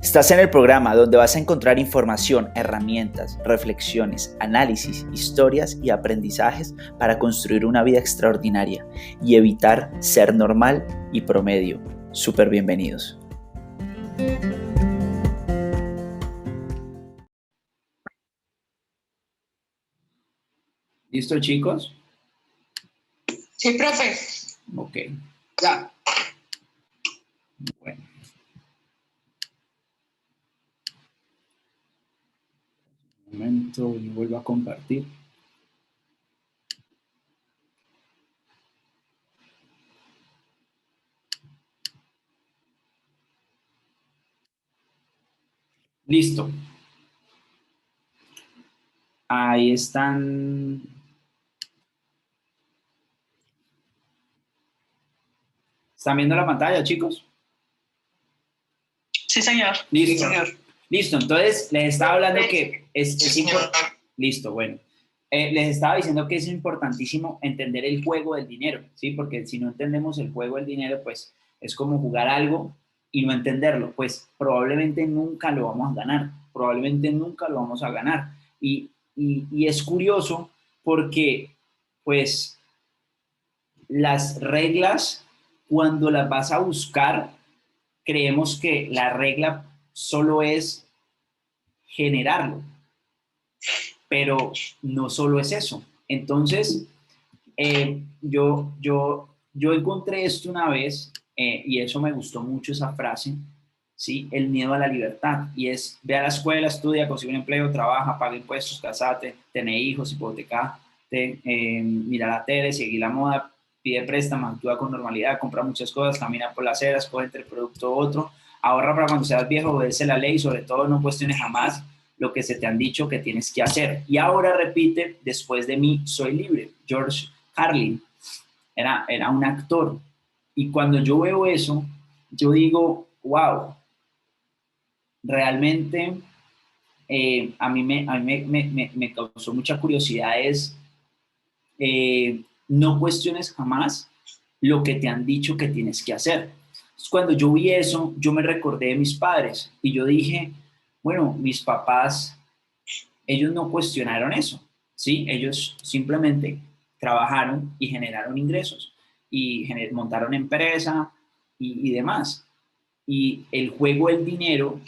Estás en el programa donde vas a encontrar información, herramientas, reflexiones, análisis, historias y aprendizajes para construir una vida extraordinaria y evitar ser normal y promedio. Súper bienvenidos. ¿Listo, chicos? Sí, profe. Ok. Ya. Bueno. Un momento, y vuelvo a compartir. Listo. Ahí están. ¿Están viendo la pantalla, chicos? Sí, señor. Listo. Sí, señor. Listo, entonces les estaba hablando que es importante. Listo, bueno. Les estaba diciendo que es importantísimo entender el juego del dinero, ¿sí? Porque si no entendemos el juego del dinero, pues es como jugar algo y no entenderlo, pues probablemente nunca lo vamos a ganar, probablemente nunca lo vamos a ganar. Y es curioso porque, pues, las reglas, cuando las vas a buscar, creemos que la regla solo es generarlo, pero no solo es eso. Entonces, yo encontré esto una vez y eso me gustó mucho, esa frase, ¿sí? El miedo a la libertad, y es: ve a la escuela, estudia, consigue un empleo, trabaja, paga impuestos, casate, tené hijos, hipotecate, mira la tele, seguí la moda, pide préstamo, actúa con normalidad, compra muchas cosas, camina por las aceras, coge entre producto u otro, ahorra para cuando seas viejo, obedece la ley y sobre todo no cuestiones jamás lo que se te han dicho que tienes que hacer. Y ahora repite: después de mí soy libre. George Carlin era un actor. Y cuando yo veo eso, yo digo, wow, realmente a mí me causó mucha curiosidad es, no cuestiones jamás lo que te han dicho que tienes que hacer. Entonces, cuando yo vi eso, yo me recordé de mis padres y yo dije, bueno, mis papás, ellos no cuestionaron eso, ¿sí? Ellos simplemente trabajaron y generaron ingresos y montaron empresa y demás. Y el juego del dinero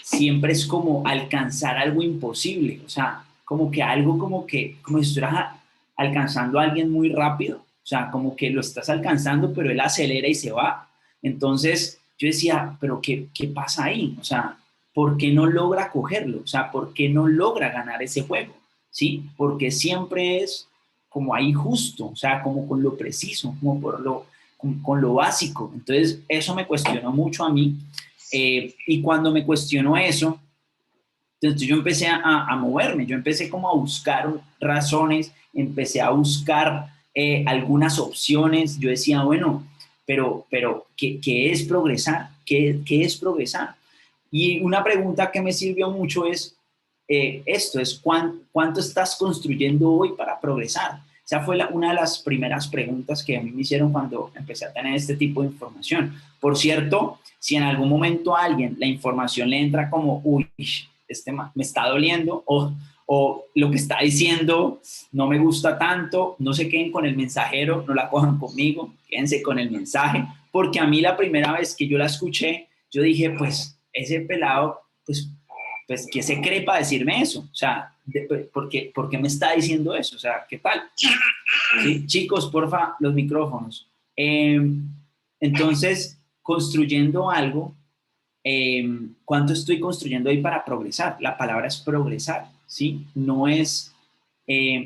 siempre es como alcanzar algo imposible, o sea, como que algo como si estuvieras alcanzando a alguien muy rápido, o sea, como que lo estás alcanzando, pero él acelera y se va. Entonces yo decía, pero ¿qué pasa ahí? O sea, ¿por qué no logra cogerlo? O sea, ¿por qué no logra ganar ese juego? ¿Sí? Porque siempre es como ahí justo, o sea, como con lo preciso, como con lo básico. Entonces eso me cuestionó mucho a mí. Y cuando me cuestionó eso, entonces yo empecé a moverme, yo empecé como a buscar razones, empecé a buscar algunas opciones. Yo decía, bueno, pero ¿qué es progresar? ¿Qué es progresar? Y una pregunta que me sirvió mucho es esto, es ¿cuánto estás construyendo hoy para progresar? Esa fue una de las primeras preguntas que a mí me hicieron cuando empecé a tener este tipo de información. Por cierto, si en algún momento a alguien la información le entra como, uy, me está doliendo, o lo que está diciendo no me gusta tanto, no se queden con el mensajero, no la cojan conmigo, quédense con el mensaje, porque a mí la primera vez que yo la escuché, yo dije, pues ese pelado, pues ¿qué se cree para decirme eso? O sea, ¿por qué me está diciendo eso? O sea, ¿qué tal? ¿Sí? Chicos, porfa, los micrófonos. Entonces, construyendo algo, ¿cuánto estoy construyendo ahí para progresar? La palabra es progresar, ¿sí? No es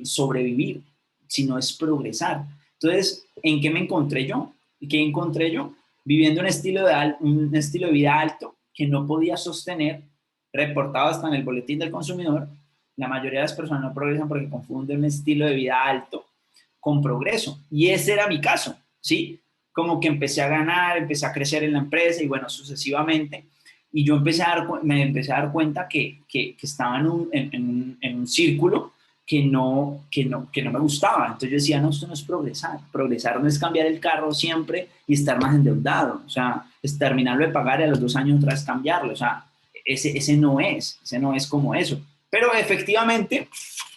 sobrevivir, sino es progresar. Entonces, ¿en qué me encontré yo? ¿Qué encontré yo? Viviendo un estilo de vida alto que no podía sostener, reportado hasta en el boletín del consumidor. La mayoría de las personas no progresan porque confunden un estilo de vida alto con progreso. Y ese era mi caso, ¿sí? Como que empecé a ganar, empecé a crecer en la empresa y bueno, sucesivamente. Y yo me empecé a dar cuenta que estaba en un círculo que no me gustaba. Entonces yo decía, no, esto no es progresar. Progresar no es cambiar el carro siempre y estar más endeudado. O sea, es terminarlo de pagar y a los 2 años otra vez cambiarlo. O sea, ese no es como eso. Pero efectivamente,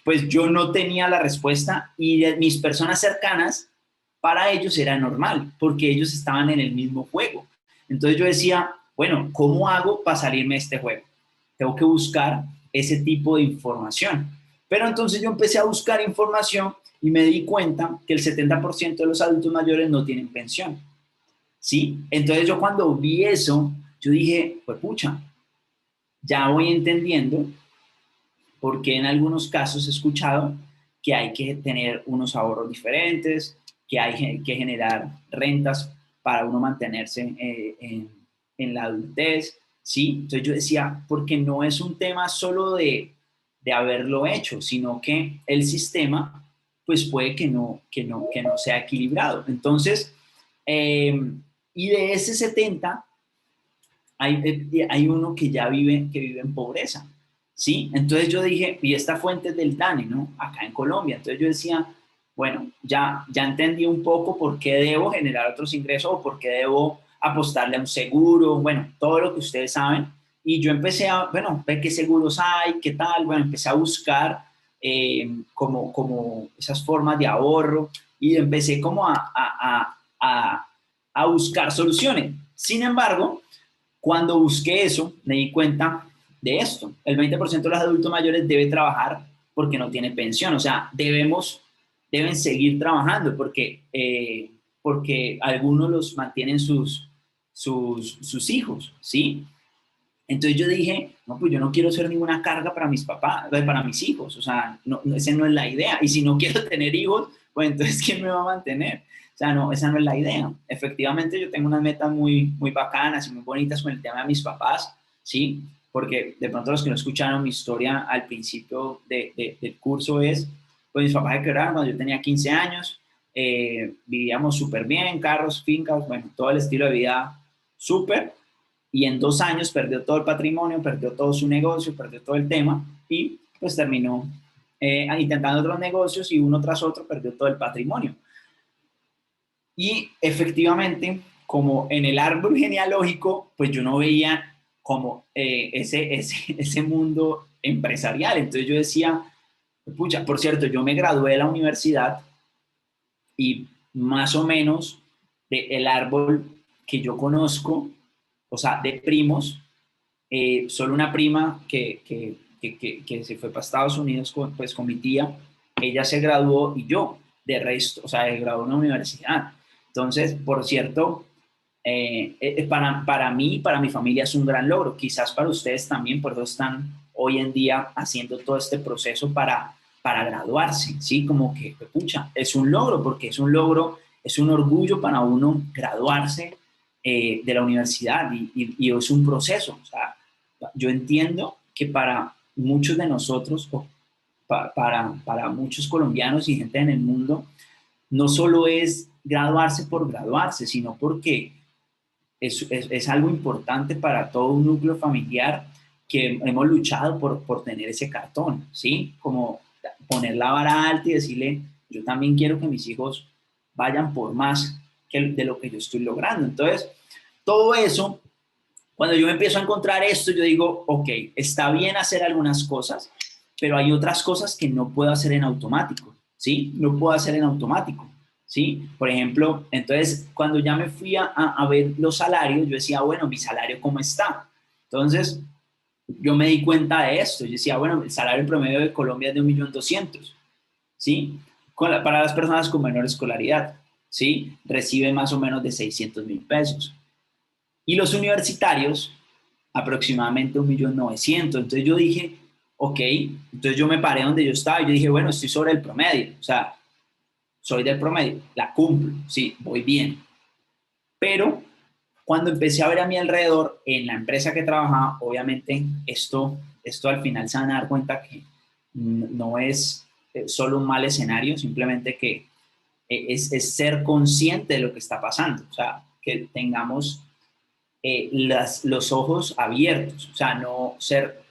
pues yo no tenía la respuesta y de mis personas cercanas, para ellos era normal, porque ellos estaban en el mismo juego. Entonces yo decía, bueno, ¿cómo hago para salirme de este juego? Tengo que buscar ese tipo de información. Pero entonces yo empecé a buscar información y me di cuenta que el 70% de los adultos mayores no tienen pensión, ¿sí? Entonces yo cuando vi eso, yo dije, pues pucha, ya voy entendiendo porque en algunos casos he escuchado que hay que tener unos ahorros diferentes, que hay que generar rentas para uno mantenerse en la adultez, ¿sí? Entonces yo decía, porque no es un tema solo de haberlo hecho, sino que el sistema pues puede que no sea equilibrado. Entonces, y de ese 70, hay uno que vive en pobreza, ¿sí? Entonces yo dije, y esta fuente es del DANE, ¿no? Acá en Colombia. Entonces yo decía, bueno, ya entendí un poco por qué debo generar otros ingresos o por qué debo apostarle a un seguro, bueno, todo lo que ustedes saben. Y yo empecé a, bueno, ver qué seguros hay, qué tal, bueno, empecé a buscar como esas formas de ahorro y empecé como a buscar soluciones. Sin embargo, cuando busqué eso, me di cuenta de esto. El 20% de los adultos mayores debe trabajar porque no tiene pensión. O sea, deben seguir trabajando porque algunos los mantienen sus hijos, ¿sí? Entonces yo dije, no, pues yo no quiero ser ninguna carga para mis papás, para mis hijos. O sea, esa no es la idea. Y si no quiero tener hijos, pues entonces ¿quién me va a mantener? O sea, no, esa no es la idea. Efectivamente, yo tengo unas metas muy bacanas y muy bonitas con el tema de mis papás, ¿sí? Porque de pronto los que no escucharon mi historia al principio del curso es, pues mis papás se quebraron cuando yo tenía 15 años, vivíamos súper bien, carros, fincas, bueno, todo el estilo de vida súper, y en 2 años perdió todo el patrimonio, perdió todo su negocio, perdió todo el tema, y pues terminó intentando otros negocios y uno tras otro perdió todo el patrimonio. Y efectivamente, como en el árbol genealógico, pues yo no veía como ese mundo empresarial. Entonces yo decía, pucha, por cierto, yo me gradué de la universidad y más o menos del árbol que yo conozco, o sea, de primos, solo una prima que se fue para Estados Unidos con mi tía, ella se graduó y yo, de resto, o sea, se graduó en una universidad. Entonces, por cierto, para mí, para mi familia es un gran logro, quizás para ustedes también, por eso están hoy en día haciendo todo este proceso para graduarse, ¿sí? Como que, pucha, es un logro, porque es un logro, es un orgullo para uno graduarse de la universidad y es un proceso, o sea, yo entiendo que para muchos de nosotros, o para muchos colombianos y gente en el mundo, no solo es graduarse por graduarse, sino porque es algo importante para todo un núcleo familiar que hemos luchado por tener ese cartón, ¿sí? Como poner la vara alta y decirle, yo también quiero que mis hijos vayan por más de lo que yo estoy logrando. Entonces, todo eso, cuando yo me empiezo a encontrar esto, yo digo, ok, está bien hacer algunas cosas, pero hay otras cosas que no puedo hacer en automático, ¿sí? No puedo hacer en automático, ¿sí? Por ejemplo, entonces, cuando ya me fui a ver los salarios, yo decía, bueno, ¿mi salario cómo está? Entonces, yo me di cuenta de esto. Yo decía, bueno, el salario en promedio de Colombia es de 1.200.000, ¿sí? Para las personas con menor escolaridad, ¿sí? Recibe más o menos de 600.000 pesos. Y los universitarios, aproximadamente 1.900.000. Entonces yo dije, ok, entonces yo me paré donde yo estaba y yo dije, bueno, estoy sobre el promedio, o sea, soy del promedio, la cumplo, sí, voy bien. Pero cuando empecé a ver a mi alrededor, en la empresa que trabajaba, obviamente esto al final se van a dar cuenta que no es solo un mal escenario, simplemente que es ser consciente de lo que está pasando, o sea, que tengamos los ojos abiertos, o sea, no ser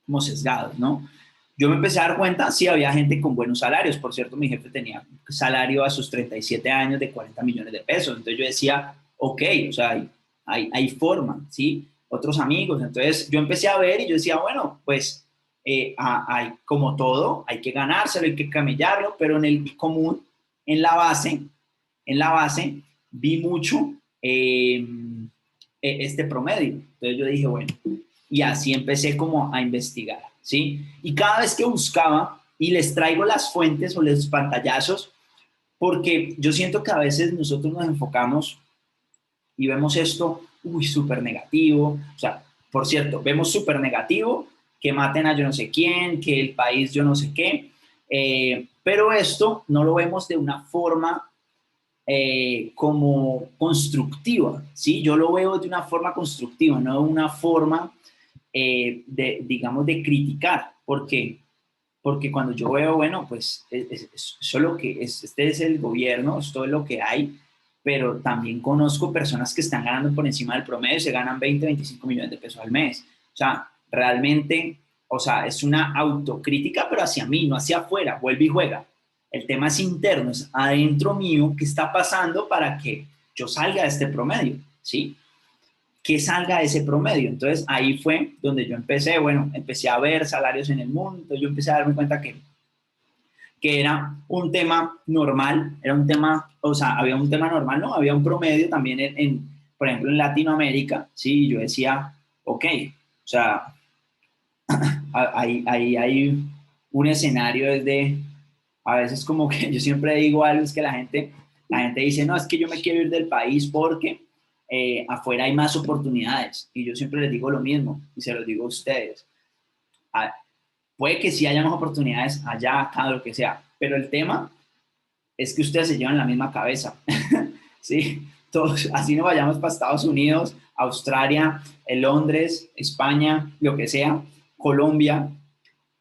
como sesgados, ¿no? Yo me empecé a dar cuenta, sí, había gente con buenos salarios. Por cierto, mi jefe tenía salario a sus 37 años de 40 millones de pesos. Entonces yo decía, ok, o sea, hay forma, ¿sí? otros amigos. Entonces yo empecé a ver y yo decía, bueno, pues hay, como todo, hay que ganárselo, hay que camellarlo, pero en el común, en la base, en la base, vi mucho este promedio. Entonces yo dije, bueno, y así empecé como a investigar, ¿sí? Y cada vez que buscaba, y les traigo las fuentes o los pantallazos, porque yo siento que a veces nosotros nos enfocamos y vemos esto, uy, súper negativo, o sea, por cierto, vemos súper negativo, que maten a yo no sé quién, que el país yo no sé qué, pero esto no lo vemos de una forma como constructiva, ¿sí? Yo lo veo de una forma constructiva, no de una forma, digamos, de criticar. ¿Por qué? Porque cuando yo veo, bueno, pues eso es lo que es, este es el gobierno, esto es lo que hay, pero también conozco personas que están ganando por encima del promedio, se ganan 20, 25 millones de pesos al mes. O sea, realmente, o sea, es una autocrítica, pero hacia mí, no hacia afuera, vuelve y juega. El tema es interno, es adentro mío, ¿qué está pasando para que yo salga de este promedio? ¿Sí? Que salga de ese promedio. Entonces ahí fue donde yo empecé, bueno, empecé a ver salarios en el mundo, entonces yo empecé a darme cuenta que era un tema normal, era un tema, o sea, había un tema normal, ¿no? Había un promedio también por ejemplo, en Latinoamérica, ¿sí? Yo decía, ok, o sea, ahí hay un escenario desde, a veces como que yo siempre digo algo, es que la gente dice, no, es que yo me quiero ir del país porque afuera hay más oportunidades. Y yo siempre les digo lo mismo, y se los digo a ustedes. Ah, puede que sí haya más oportunidades allá, acá, lo que sea, pero el tema es que ustedes se llevan la misma cabeza, ¿sí? Todos, así no vayamos para Estados Unidos, Australia, Londres, España, lo que sea, Colombia.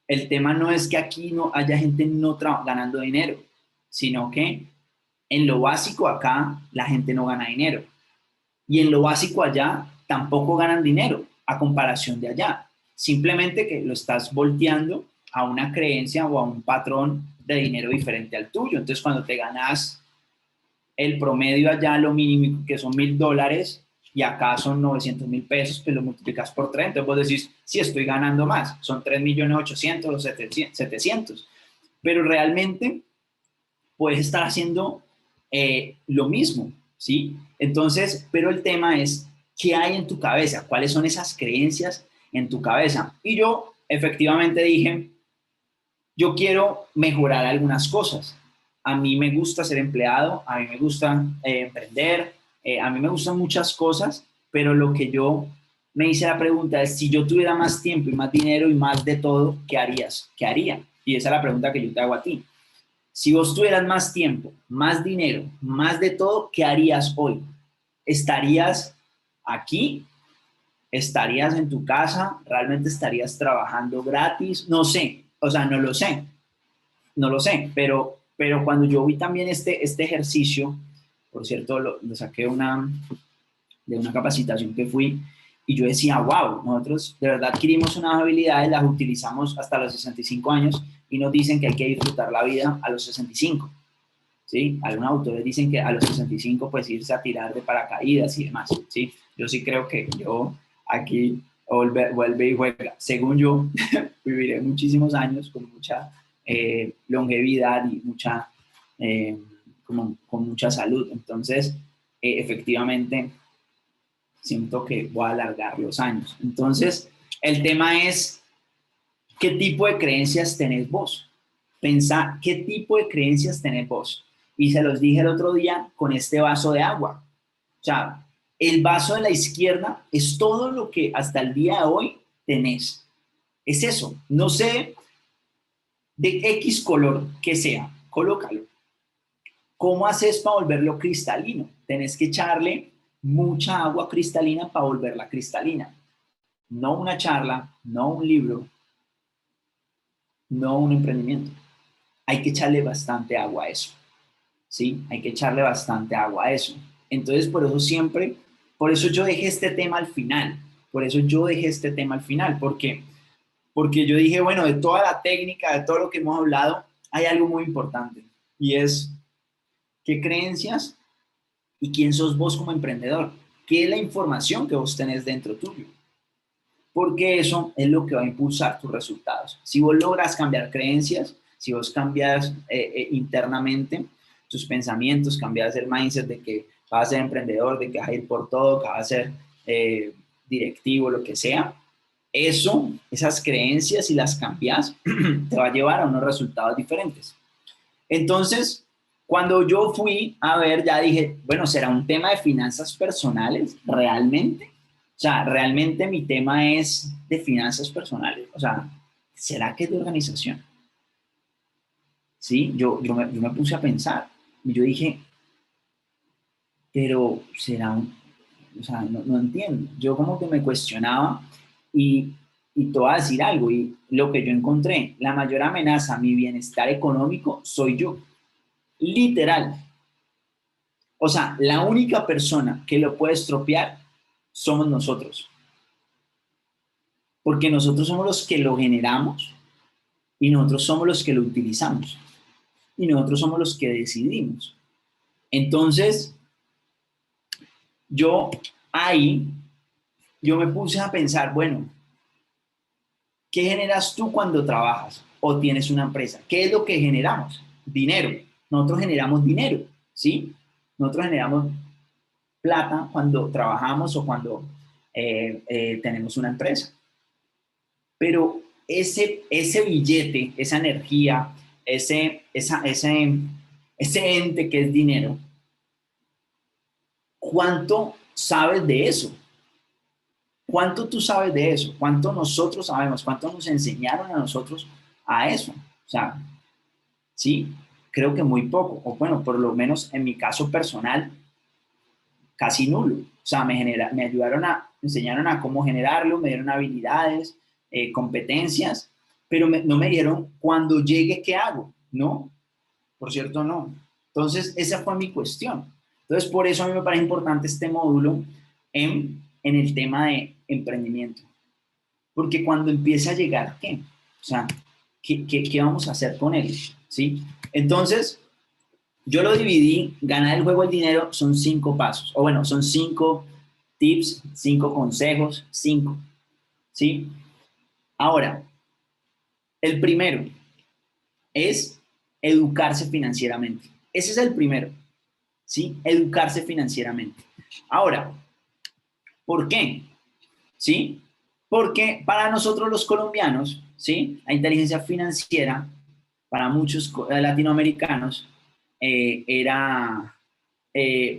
El tema no es que aquí no haya gente no ganando dinero, sino que en lo básico acá la gente no gana dinero. Y en lo básico allá tampoco ganan dinero a comparación de allá. Simplemente que lo estás volteando a una creencia o a un patrón de dinero diferente al tuyo. Entonces, cuando te ganas el promedio allá, lo mínimo que son $1,000 y acá son 900,000 pesos, pues lo multiplicas por 3. Entonces vos decís, sí, estoy ganando más, son 3,800,000 o 700. Pero realmente puedes estar haciendo lo mismo, ¿sí? Entonces, pero el tema es, ¿qué hay en tu cabeza? ¿Cuáles son esas creencias en tu cabeza? Y yo efectivamente dije, yo quiero mejorar algunas cosas. A mí me gusta ser empleado, a mí me gusta emprender, a mí me gustan muchas cosas, pero lo que yo me hice la pregunta es, si yo tuviera más tiempo y más dinero y más de todo, ¿qué harías? ¿Qué haría? Y esa es la pregunta que yo te hago a ti. Si vos tuvieras más tiempo, más dinero, más de todo, ¿qué harías hoy? ¿Estarías aquí? ¿Estarías en tu casa? ¿Realmente estarías trabajando gratis? No sé, o sea, no lo sé, no lo sé, pero cuando yo vi también este ejercicio, por cierto, lo saqué de una capacitación que fui, y yo decía, wow, nosotros de verdad adquirimos unas habilidades, las utilizamos hasta los 65 años y nos dicen que hay que disfrutar la vida a los 65, ¿sí? Algunos autores dicen que a los 65 pues irse a tirar de paracaídas y demás, ¿sí? Yo sí creo que yo aquí vuelve y juega. Según yo, viviré muchísimos años con mucha longevidad y con mucha salud. Entonces, efectivamente, siento que voy a alargar los años. Entonces, el tema es, ¿qué tipo de creencias tenés vos? Pensá, ¿qué tipo de creencias tenés vos? Y se los dije el otro día con este vaso de agua. O sea, el vaso de la izquierda es todo lo que hasta el día de hoy tenés. Es eso. No sé de X color que sea, colócalo. ¿Cómo haces para volverlo cristalino? Tenés que echarle mucha agua cristalina para volverla cristalina. No una charla, no un libro, no un emprendimiento. Hay que echarle bastante agua a eso, ¿sí? Hay que echarle bastante agua a eso. Entonces, por eso yo dejé este tema al final. Por eso yo dejé este tema al final, porque yo dije, bueno, de toda la técnica, de todo lo que hemos hablado, hay algo muy importante y es qué creencias y quién sos vos como emprendedor. ¿Qué es la información que vos tenés dentro tuyo? porque eso es lo que va a impulsar tus resultados. Si vos logras cambiar creencias, si vos cambias internamente tus pensamientos, cambias el mindset de que vas a ser emprendedor, de que vas a ir por todo, que vas a ser directivo, lo que sea, eso, esas creencias, si las cambias, te va a llevar a unos resultados diferentes. Entonces, cuando yo fui a ver, ya dije, bueno, ¿será un tema de finanzas personales realmente? O sea, realmente mi tema es de finanzas personales. O sea, ¿será que es de organización? Sí, yo me puse a pensar y yo dije, pero será un, o sea, no entiendo. Yo como que me cuestionaba y, y te voy a decir algo, y lo que yo encontré, la mayor amenaza a mi bienestar económico soy yo, literal. O sea, la única persona que lo puede estropear somos nosotros, porque nosotros somos los que lo generamos y nosotros somos los que lo utilizamos y nosotros somos los que decidimos. Entonces, yo ahí, yo me puse a pensar, bueno, ¿qué generas tú cuando trabajas o tienes una empresa? ¿Qué es lo que generamos? Dinero. Nosotros generamos dinero, ¿sí? Nosotros generamos plata cuando trabajamos o cuando tenemos una empresa. Pero ese billete, esa energía, ese ente que es dinero, ¿cuánto sabes de eso? ¿Cuánto tú sabes de eso? ¿Cuánto nosotros sabemos? ¿Cuánto nos enseñaron a nosotros a eso? O sea, sí, creo que muy poco, o bueno, por lo menos en mi caso personal, casi nulo. O sea, me ayudaron me enseñaron a cómo generarlo, me dieron habilidades, competencias, pero no me dieron cuando llegue, ¿qué hago? No, por cierto, no. Entonces, esa fue mi cuestión. Entonces, por eso a mí me parece importante este módulo en el tema de emprendimiento. Porque cuando empiece a llegar, ¿qué? O sea, ¿qué vamos a hacer con él? ¿Sí? Entonces, yo lo dividí, ganar el juego del dinero son 5 pasos, o bueno, son 5 tips, 5 consejos, 5, ¿sí? Ahora, el primero es educarse financieramente. Ese es el primero, ¿sí? Educarse financieramente. Ahora, ¿por qué? ¿Sí? Porque para nosotros los colombianos, ¿sí? La inteligencia financiera, para muchos latinoamericanos, era,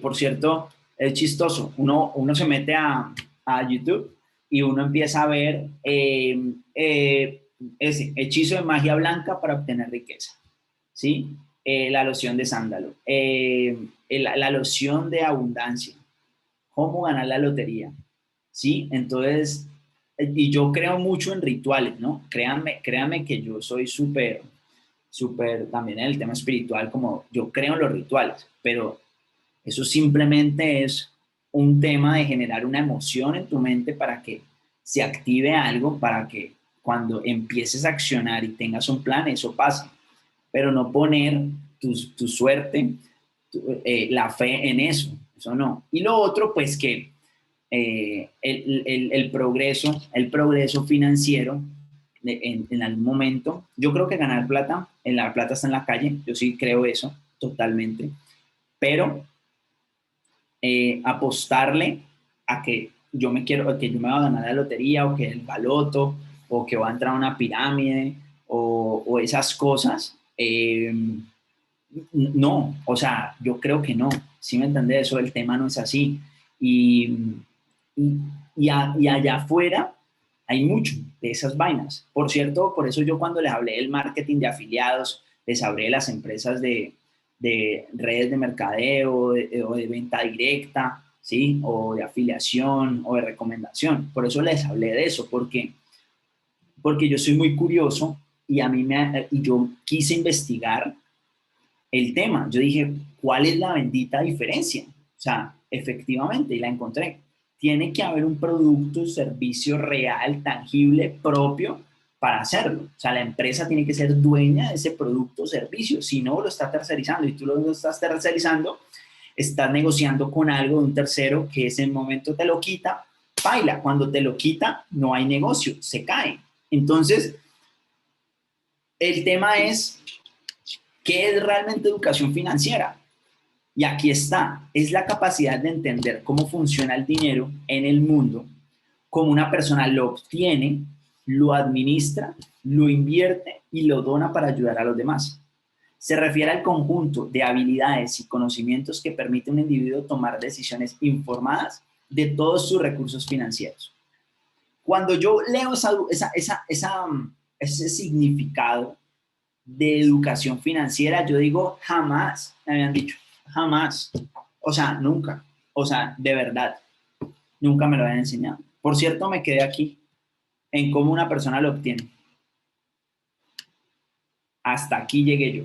por cierto, es chistoso. Uno se mete a YouTube y uno empieza a ver ese hechizo de magia blanca para obtener riqueza, ¿sí? La loción de sándalo, la loción de abundancia, cómo ganar la lotería, ¿sí? Entonces, y yo creo mucho en rituales, ¿no? Créanme que yo soy súper también en el tema espiritual, como yo creo en los rituales, pero eso simplemente es un tema de generar una emoción en tu mente para que se active algo, para que cuando empieces a accionar y tengas un plan, eso pase, pero no poner tu suerte, la fe en eso no. Y lo otro, pues que el progreso financiero en algún momento. Yo creo que ganar plata, en la plata está en la calle, yo sí creo eso totalmente, pero apostarle a que que yo me voy a ganar la lotería o que el baloto o que va a entrar a una pirámide o esas cosas, no, o sea, yo creo que no, ¿sí me entendés? Eso el tema no es así. Y, y, y allá afuera hay mucho de esas vainas. Por cierto, por eso yo cuando les hablé del marketing de afiliados, les hablé de las empresas de redes de mercadeo o de venta directa, ¿sí? O de afiliación o de recomendación. Por eso les hablé de eso, porque yo soy muy curioso y y yo quise investigar el tema. Yo dije, ¿cuál es la bendita diferencia? O sea, efectivamente, y la encontré. Tiene que haber un producto, servicio real, tangible, propio para hacerlo. O sea, la empresa tiene que ser dueña de ese producto o servicio. Si no, lo está tercerizando y tú lo estás tercerizando, estás negociando con algo de un tercero que ese momento te lo quita paila, cuando te lo quita, no hay negocio, se cae. Entonces, el tema es, ¿qué es realmente educación financiera? Y aquí está, es la capacidad de entender cómo funciona el dinero en el mundo, cómo una persona lo obtiene, lo administra, lo invierte y lo dona para ayudar a los demás. Se refiere al conjunto de habilidades y conocimientos que permite a un individuo tomar decisiones informadas de todos sus recursos financieros. Cuando yo leo ese significado de educación financiera, yo digo, jamás, me habían dicho, jamás, o sea, nunca, o sea, de verdad, nunca me lo habían enseñado. Por cierto, me quedé aquí en cómo una persona lo obtiene. Hasta aquí llegué yo,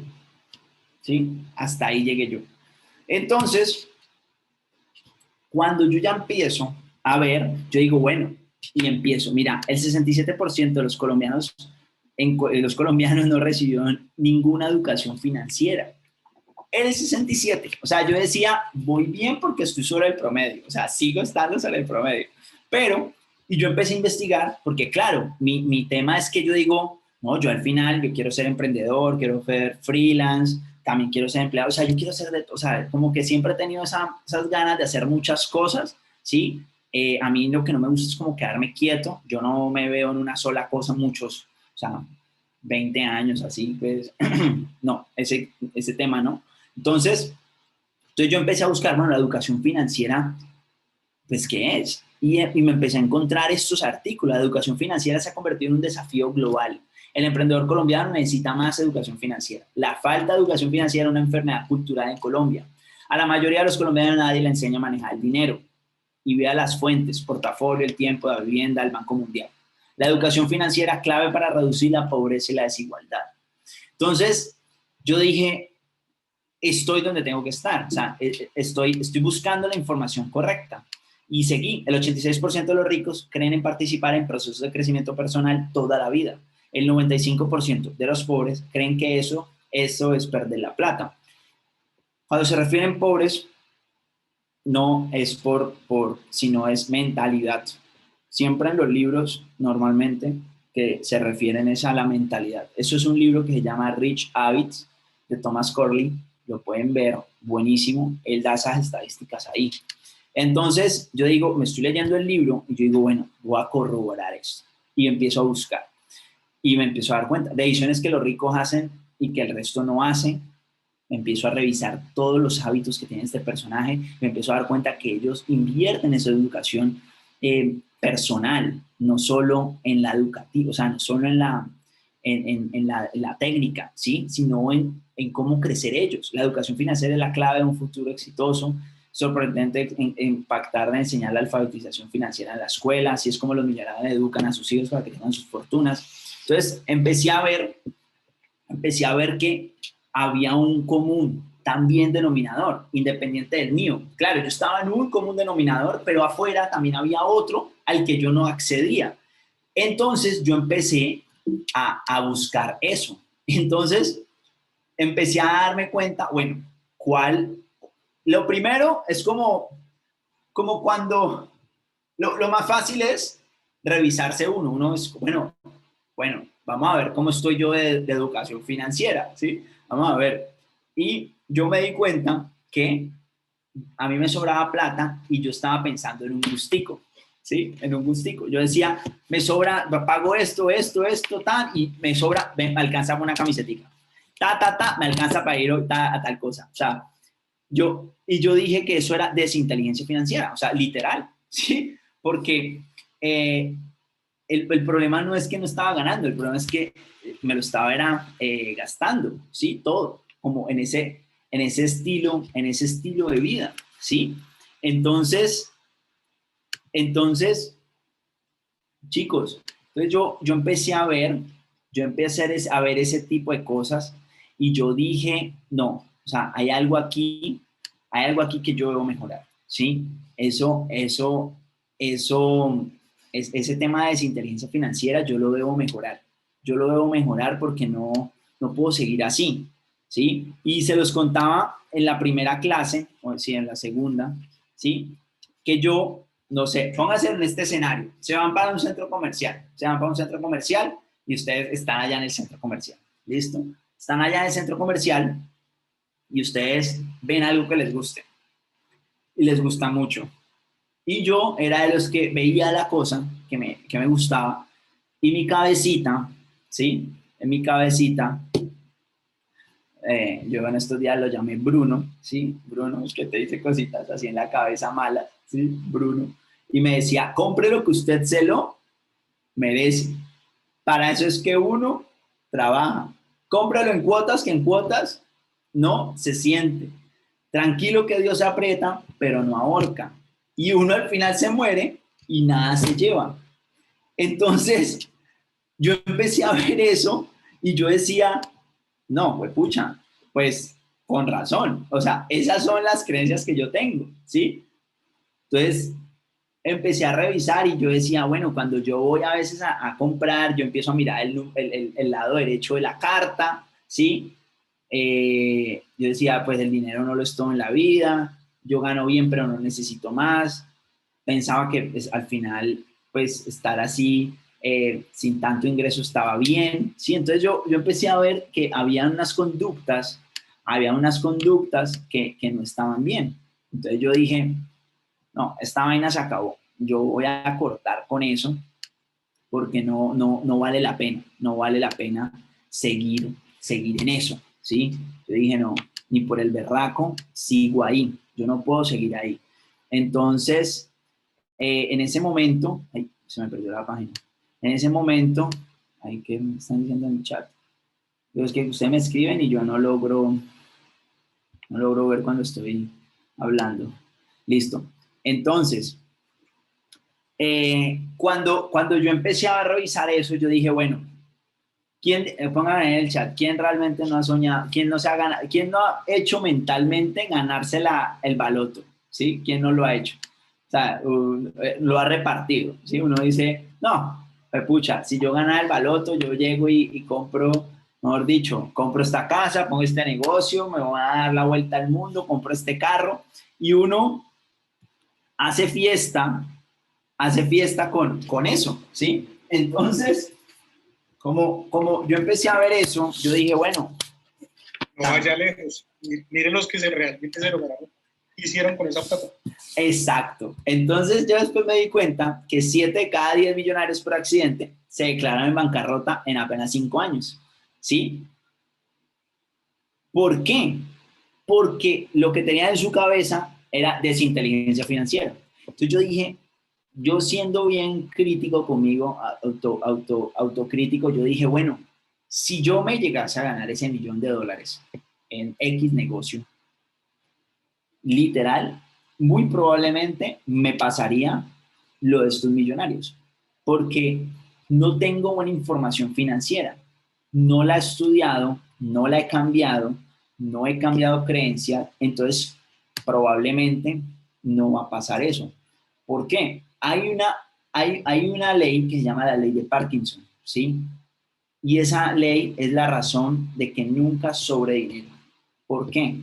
¿sí? Hasta ahí llegué yo. Entonces, cuando yo ya empiezo a ver, yo digo, bueno, y empiezo, mira, el 67% de los colombianos, los colombianos no recibieron ninguna educación financiera. El 67, o sea, yo decía, voy bien porque estoy sobre el promedio, o sea, sigo estando sobre el promedio, pero, y yo empecé a investigar, porque claro, mi tema es que yo digo, no, yo al final, yo quiero ser emprendedor, quiero ser freelance, también quiero ser empleado, o sea, yo quiero ser de, o sea, como que siempre he tenido esas ganas de hacer muchas cosas, ¿sí? A mí lo que no me gusta es como quedarme quieto, yo no me veo en una sola cosa muchos, o sea, 20 años así, pues, no, ese tema no. Entonces yo empecé a buscar, bueno, la educación financiera, pues, ¿qué es? Y me empecé a encontrar estos artículos. La educación financiera se ha convertido en un desafío global. El emprendedor colombiano necesita más educación financiera. La falta de educación financiera es una enfermedad cultural en Colombia. A la mayoría de los colombianos nadie le enseña a manejar el dinero. Y vea las fuentes, portafolio, el tiempo, la vivienda, el Banco Mundial. La educación financiera es clave para reducir la pobreza y la desigualdad. Entonces, yo dije, estoy donde tengo que estar, o sea, estoy buscando la información correcta. Y seguí, el 86% de los ricos creen en participar en procesos de crecimiento personal toda la vida. El 95% de los pobres creen que eso es perder la plata. Cuando se refieren pobres, no es sino es mentalidad. Siempre en los libros, normalmente, que se refieren es a la mentalidad. Eso es un libro que se llama Rich Habits, de Thomas Corley, lo pueden ver, buenísimo, él da esas estadísticas ahí. Entonces, yo digo, me estoy leyendo el libro y yo digo, bueno, voy a corroborar esto. Y empiezo a buscar. Y me empiezo a dar cuenta de decisiones que los ricos hacen y que el resto no hace. Me empiezo a revisar todos los hábitos que tiene este personaje, me empiezo a dar cuenta que ellos invierten en su educación personal, no solo en la educativa, o sea, no solo en la técnica, ¿sí? Sino en cómo crecer ellos. La educación financiera es la clave de un futuro exitoso. Sorprendente impactar de enseñar la alfabetización financiera en la escuela, así es como los millonarios educan a sus hijos para que tengan sus fortunas. Entonces, empecé a ver que había un común también denominador, independiente del mío. Claro, yo estaba en un común denominador, pero afuera también había otro al que yo no accedía. Entonces yo empecé a buscar eso. Entonces empecé a darme cuenta, bueno, lo primero es como cuando, lo más fácil es revisarse uno es, bueno, vamos a ver cómo estoy yo de educación financiera, ¿sí? Vamos a ver. Y yo me di cuenta que a mí me sobraba plata y yo estaba pensando en un gustico, ¿sí? En un gustico. Yo decía, me sobra, pago esto, tal, y me sobra, me alcanza para una camisetica. Me alcanza para ir a tal cosa. O sea, yo dije que eso era desinteligencia financiera, o sea, literal, ¿sí? Porque el problema no es que no estaba ganando, el problema es que me lo estaba gastando, ¿sí? Todo, como en ese estilo de vida, ¿sí? Entonces, chicos, entonces yo empecé a ver ese tipo de cosas y yo dije, no, o sea, hay algo aquí que yo debo mejorar, ¿sí? Ese tema de desinteligencia financiera yo lo debo mejorar. Yo lo debo mejorar porque no puedo seguir así, ¿sí? Y se los contaba en la primera clase, o sí, en la segunda, ¿sí? Que yo no sé, pónganse en este escenario, se van para un centro comercial, y ustedes están allá en el centro comercial, ¿listo? Están allá en el centro comercial y ustedes ven algo que les guste y les gusta mucho. Y yo era de los que veía la cosa que me gustaba y mi cabecita, ¿sí? En mi cabecita, yo en estos días lo llamé Bruno, ¿sí? Bruno, es que te dice cositas así en la cabeza malas, ¿sí? Bruno. Y me decía, compre lo que usted se lo merece. Para eso es que uno trabaja. Cómpralo en cuotas, que en cuotas no se siente. Tranquilo que Dios aprieta, pero no ahorca. Y uno al final se muere y nada se lleva. Entonces, yo empecé a ver eso y yo decía, no, pues pucha, pues con razón. O sea, esas son las creencias que yo tengo, ¿sí? Entonces, empecé a revisar y yo decía, bueno, cuando yo voy a veces a comprar, yo empiezo a mirar el lado derecho de la carta, ¿sí? Yo decía, pues el dinero no lo es todo en la vida, yo gano bien, pero no necesito más. Pensaba que pues, al final, pues estar así, sin tanto ingreso estaba bien, ¿sí? Entonces yo empecé a ver que había unas conductas que no estaban bien. Entonces yo dije, no, esta vaina se acabó. Yo voy a cortar con eso porque no vale la pena, no vale la pena seguir en eso, ¿sí? Yo dije, no, ni por el berraco sigo ahí, yo no puedo seguir ahí. Entonces, en ese momento, ay, se me perdió la página, en ese momento, ay, ¿qué me están diciendo en el chat? Pero es que ustedes me escriben y yo no logro ver cuando estoy hablando. Listo. Entonces, cuando yo empecé a revisar eso, yo dije, bueno, pónganme en el chat, ¿quién realmente no ha soñado, quién no se ha ganado, quién no ha hecho mentalmente ganarse el baloto? ¿Sí? ¿Quién no lo ha hecho? O sea, lo ha repartido, ¿sí? Uno dice, no, pues pucha, si yo ganara el baloto, yo llego y compro, mejor dicho, compro esta casa, pongo este negocio, me voy a dar la vuelta al mundo, compro este carro, y uno hace fiesta con eso, ¿sí? Entonces, como yo empecé a ver eso, yo dije, bueno. No vaya lejos. Miren los que realmente se lograron, hicieron con esa plata. Exacto. Entonces yo después me di cuenta que 7 de cada 10 millonarios por accidente se declaran en bancarrota en apenas 5 años, ¿sí? ¿Por qué? Porque lo que tenía en su cabeza era desinteligencia financiera. Entonces yo dije, yo siendo bien crítico conmigo, autocrítico, yo dije, bueno, si yo me llegase a ganar ese $1.000.000 en X negocio, literal, muy probablemente me pasaría lo de estos millonarios, porque no tengo buena información financiera, no la he estudiado, no la he cambiado, no he cambiado creencias, entonces probablemente no va a pasar eso. ¿Por qué? Hay una ley que se llama la ley de Parkinson, ¿sí? Y esa ley es la razón de que nunca sobre dinero. ¿Por qué?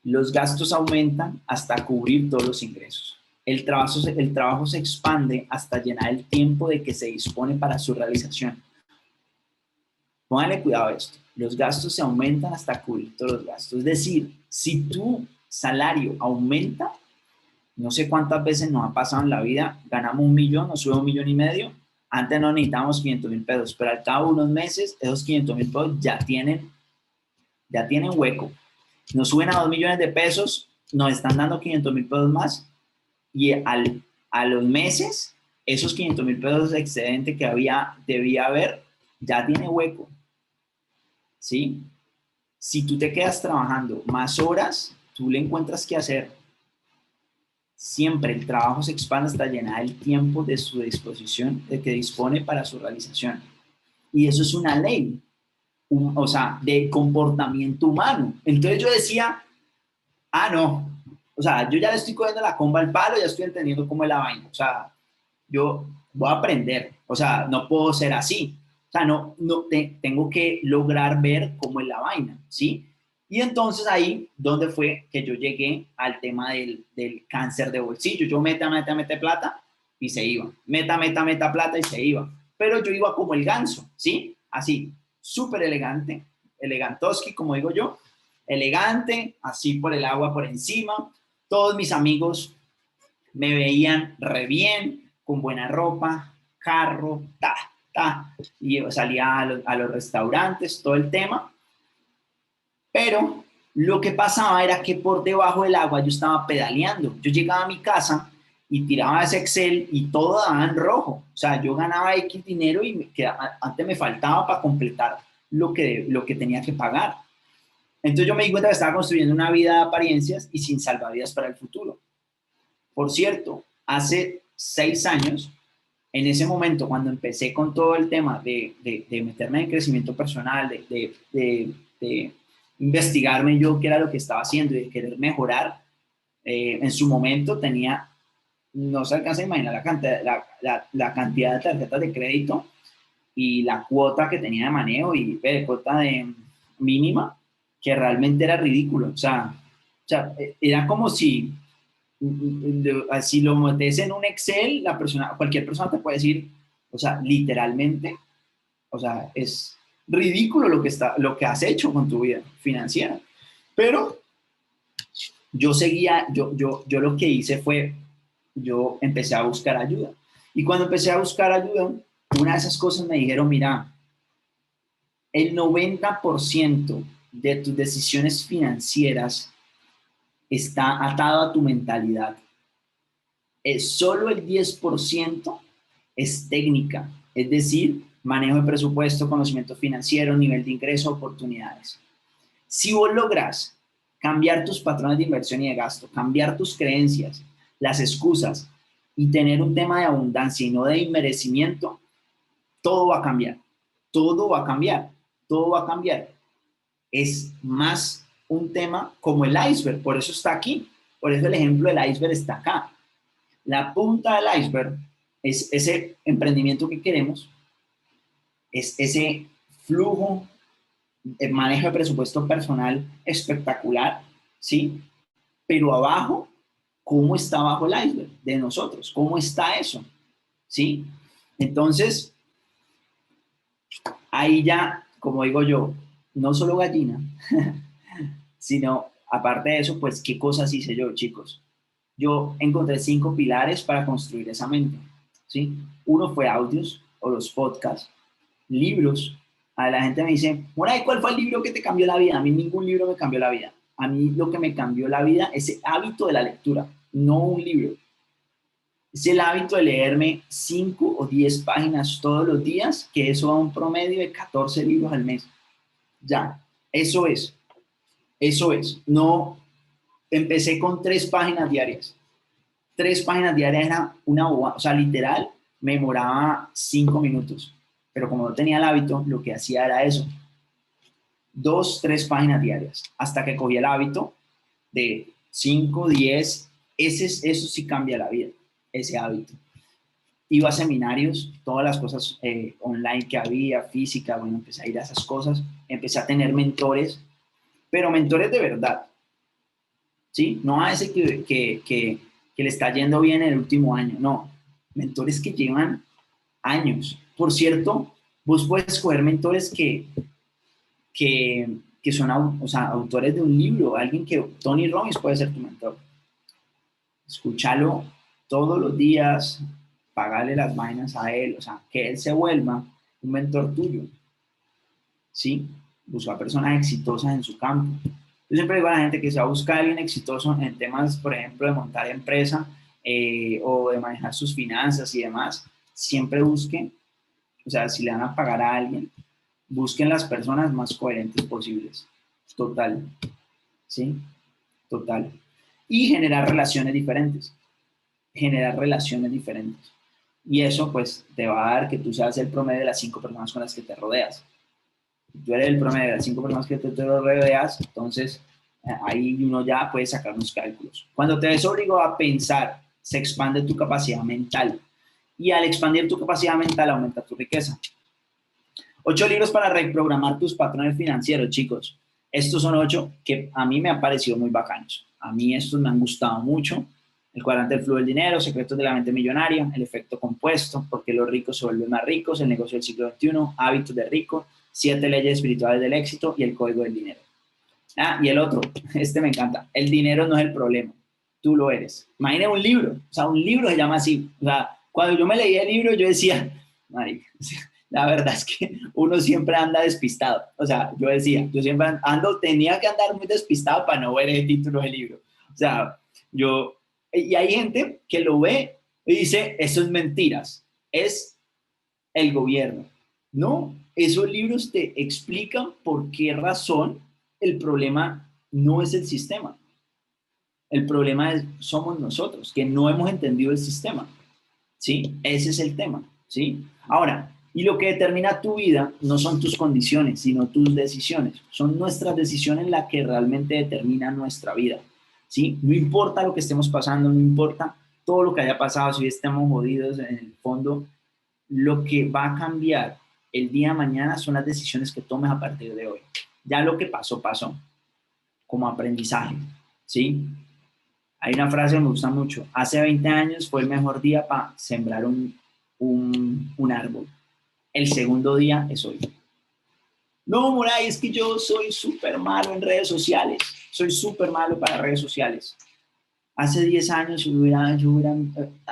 Los gastos aumentan hasta cubrir todos los ingresos. El trabajo se expande hasta llenar el tiempo de que se dispone para su realización. Pónganle cuidado a esto. Los gastos se aumentan hasta cubrir todos los gastos. Es decir, si tu salario aumenta, no sé cuántas veces nos ha pasado en la vida, ganamos 1.000.000, nos sube 1.500.000. Antes no necesitábamos 500.000 pesos, pero al cabo de unos meses, esos 500.000 pesos ya tienen hueco. Nos suben a 2 millones de pesos, nos están dando 500.000 pesos más y a los meses, esos 500.000 pesos de excedente que debía haber, ya tiene hueco. ¿Sí? Si tú te quedas trabajando más horas, tú le encuentras qué hacer. Siempre el trabajo se expande hasta llenar el tiempo de su disposición, de que dispone para su realización. Y eso es una ley, o sea, de comportamiento humano. Entonces yo decía, no, o sea, yo ya le estoy cogiendo la comba al palo, ya estoy entendiendo cómo es la vaina. O sea, yo voy a aprender, o sea, no puedo ser así. O sea, tengo que lograr ver cómo es la vaina, ¿sí? Y entonces ahí, ¿dónde fue que yo llegué al tema del cáncer de bolsillo? Yo meta plata y se iba. Meta plata y se iba. Pero yo iba como el ganso, ¿sí? Así, súper elegante, elegantoski, como digo yo, elegante, así por el agua por encima. Todos mis amigos me veían re bien, con buena ropa, carro, y yo salía a los restaurantes, todo el tema. Pero lo que pasaba era que por debajo del agua yo estaba pedaleando. Yo llegaba a mi casa y tiraba ese Excel y todo daba en rojo. O sea, yo ganaba X dinero y antes me faltaba para completar lo que tenía que pagar. Entonces yo me di cuenta que estaba construyendo una vida de apariencias y sin salvavidas para el futuro. Por cierto, hace 6 años, en ese momento, cuando empecé con todo el tema de meterme en crecimiento personal, de investigarme yo qué era lo que estaba haciendo y de querer mejorar, en su momento tenía, no se alcanza a imaginar la cantidad de tarjetas de crédito y la cuota que tenía de manejo y cuota de mínima, que realmente era ridículo. O sea, era como si lo metes en un Excel, cualquier persona te puede decir, o sea, literalmente, o sea, es ridículo lo que has hecho con tu vida financiera. Pero yo seguía, yo lo que hice fue, yo empecé a buscar ayuda. Y cuando empecé a buscar ayuda, una de esas cosas me dijeron, mira, el 90% de tus decisiones financieras está atado a tu mentalidad. Solo el 10% es técnica, es decir, manejo de presupuesto, conocimiento financiero, nivel de ingreso, oportunidades. Si vos logras cambiar tus patrones de inversión y de gasto, cambiar tus creencias, las excusas y tener un tema de abundancia y no de inmerecimiento, todo va a cambiar, todo va a cambiar, todo va a cambiar. Es más un tema como el iceberg, por eso está aquí, por eso el ejemplo del iceberg está acá. La punta del iceberg es ese emprendimiento que queremos, es ese flujo, el manejo de presupuesto personal espectacular, ¿sí? Pero abajo, ¿cómo está abajo el iceberg de nosotros? ¿Cómo está eso? ¿Sí? Entonces, ahí ya, como digo yo, no solo gallina, sino aparte de eso, pues, ¿qué cosas hice yo, chicos? Yo encontré 5 pilares para construir esa mente, ¿sí? Uno fue audios o los podcasts, libros. A la gente me dice, Moray, ¿cuál fue el libro que te cambió la vida? A mí ningún libro me cambió la vida. A mí lo que me cambió la vida es el hábito de la lectura, no un libro. Es el hábito de leerme 5 o 10 páginas todos los días, que eso da un promedio de 14 libros al mes. Ya, eso es. Eso es. No, empecé con 3 páginas diarias. 3 páginas diarias era una bobada. O sea, literal, me demoraba 5 minutos. Pero como no tenía el hábito, lo que hacía era eso. 2, 3 páginas diarias. Hasta que cogí el hábito de 5, 10. Eso sí cambia la vida, ese hábito. Iba a seminarios, todas las cosas online que había, física, bueno, empecé a ir a esas cosas. Empecé a tener mentores, pero mentores de verdad. ¿Sí? No a ese que le está yendo bien en el último año, no. Mentores que llevan años. Por cierto, vos puedes escoger mentores que son autores de un libro, alguien que, Tony Robbins puede ser tu mentor. Escúchalo todos los días, pagarle las vainas a él, o sea, que él se vuelva un mentor tuyo. ¿Sí? Busca personas exitosas en su campo. Yo siempre digo a la gente que se va a buscar a alguien exitoso en temas, por ejemplo, de montar empresa o de manejar sus finanzas y demás, siempre busquen, o sea, si le van a pagar a alguien, busquen las personas más coherentes posibles. Total. ¿Sí? Total. Y generar relaciones diferentes. Generar relaciones diferentes. Y eso, pues, te va a dar que tú seas el promedio de las 5 personas con las que te rodeas. Tú eres el promedio de las 5 personas que te rodeas, entonces ahí uno ya puede sacar unos cálculos. Cuando te ves obligado a pensar, se expande tu capacidad mental. Y al expandir tu capacidad mental, aumenta tu riqueza. 8 libros para reprogramar tus patrones financieros, chicos. Estos son 8 que a mí me han parecido muy bacanos. A mí estos me han gustado mucho. El cuadrante del flujo del dinero, secretos de la mente millonaria, el efecto compuesto, porque los ricos se vuelven más ricos, el negocio del siglo XXI, hábitos de rico, 7 leyes espirituales del éxito y el código del dinero. Y el otro, este me encanta. El dinero no es el problema, tú lo eres. Imagina un libro, o sea, un libro se llama así. O sea, cuando yo me leí el libro, yo decía, marica, la verdad es que uno siempre anda despistado. O sea, yo decía, yo siempre tenía que andar muy despistado para no ver el título del libro. O sea, y hay gente que lo ve y dice, eso es mentiras, es el gobierno. No, esos libros te explican por qué razón el problema no es el sistema. El problema somos nosotros, que no hemos entendido el sistema. ¿Sí? Ese es el tema. ¿Sí? Ahora, y lo que determina tu vida no son tus condiciones, sino tus decisiones. Son nuestras decisiones las que realmente determinan nuestra vida. ¿Sí? No importa lo que estemos pasando, no importa todo lo que haya pasado, si estemos jodidos en el fondo, lo que va a cambiar el día de mañana son las decisiones que tomes a partir de hoy. Ya lo que pasó, pasó, como aprendizaje, ¿sí? Hay una frase que me gusta mucho. Hace 20 años fue el mejor día para sembrar un árbol. El segundo día es hoy. No, Moray, es que yo soy súper malo en redes sociales. Soy súper malo para redes sociales. Hace 10 años, si yo hubiera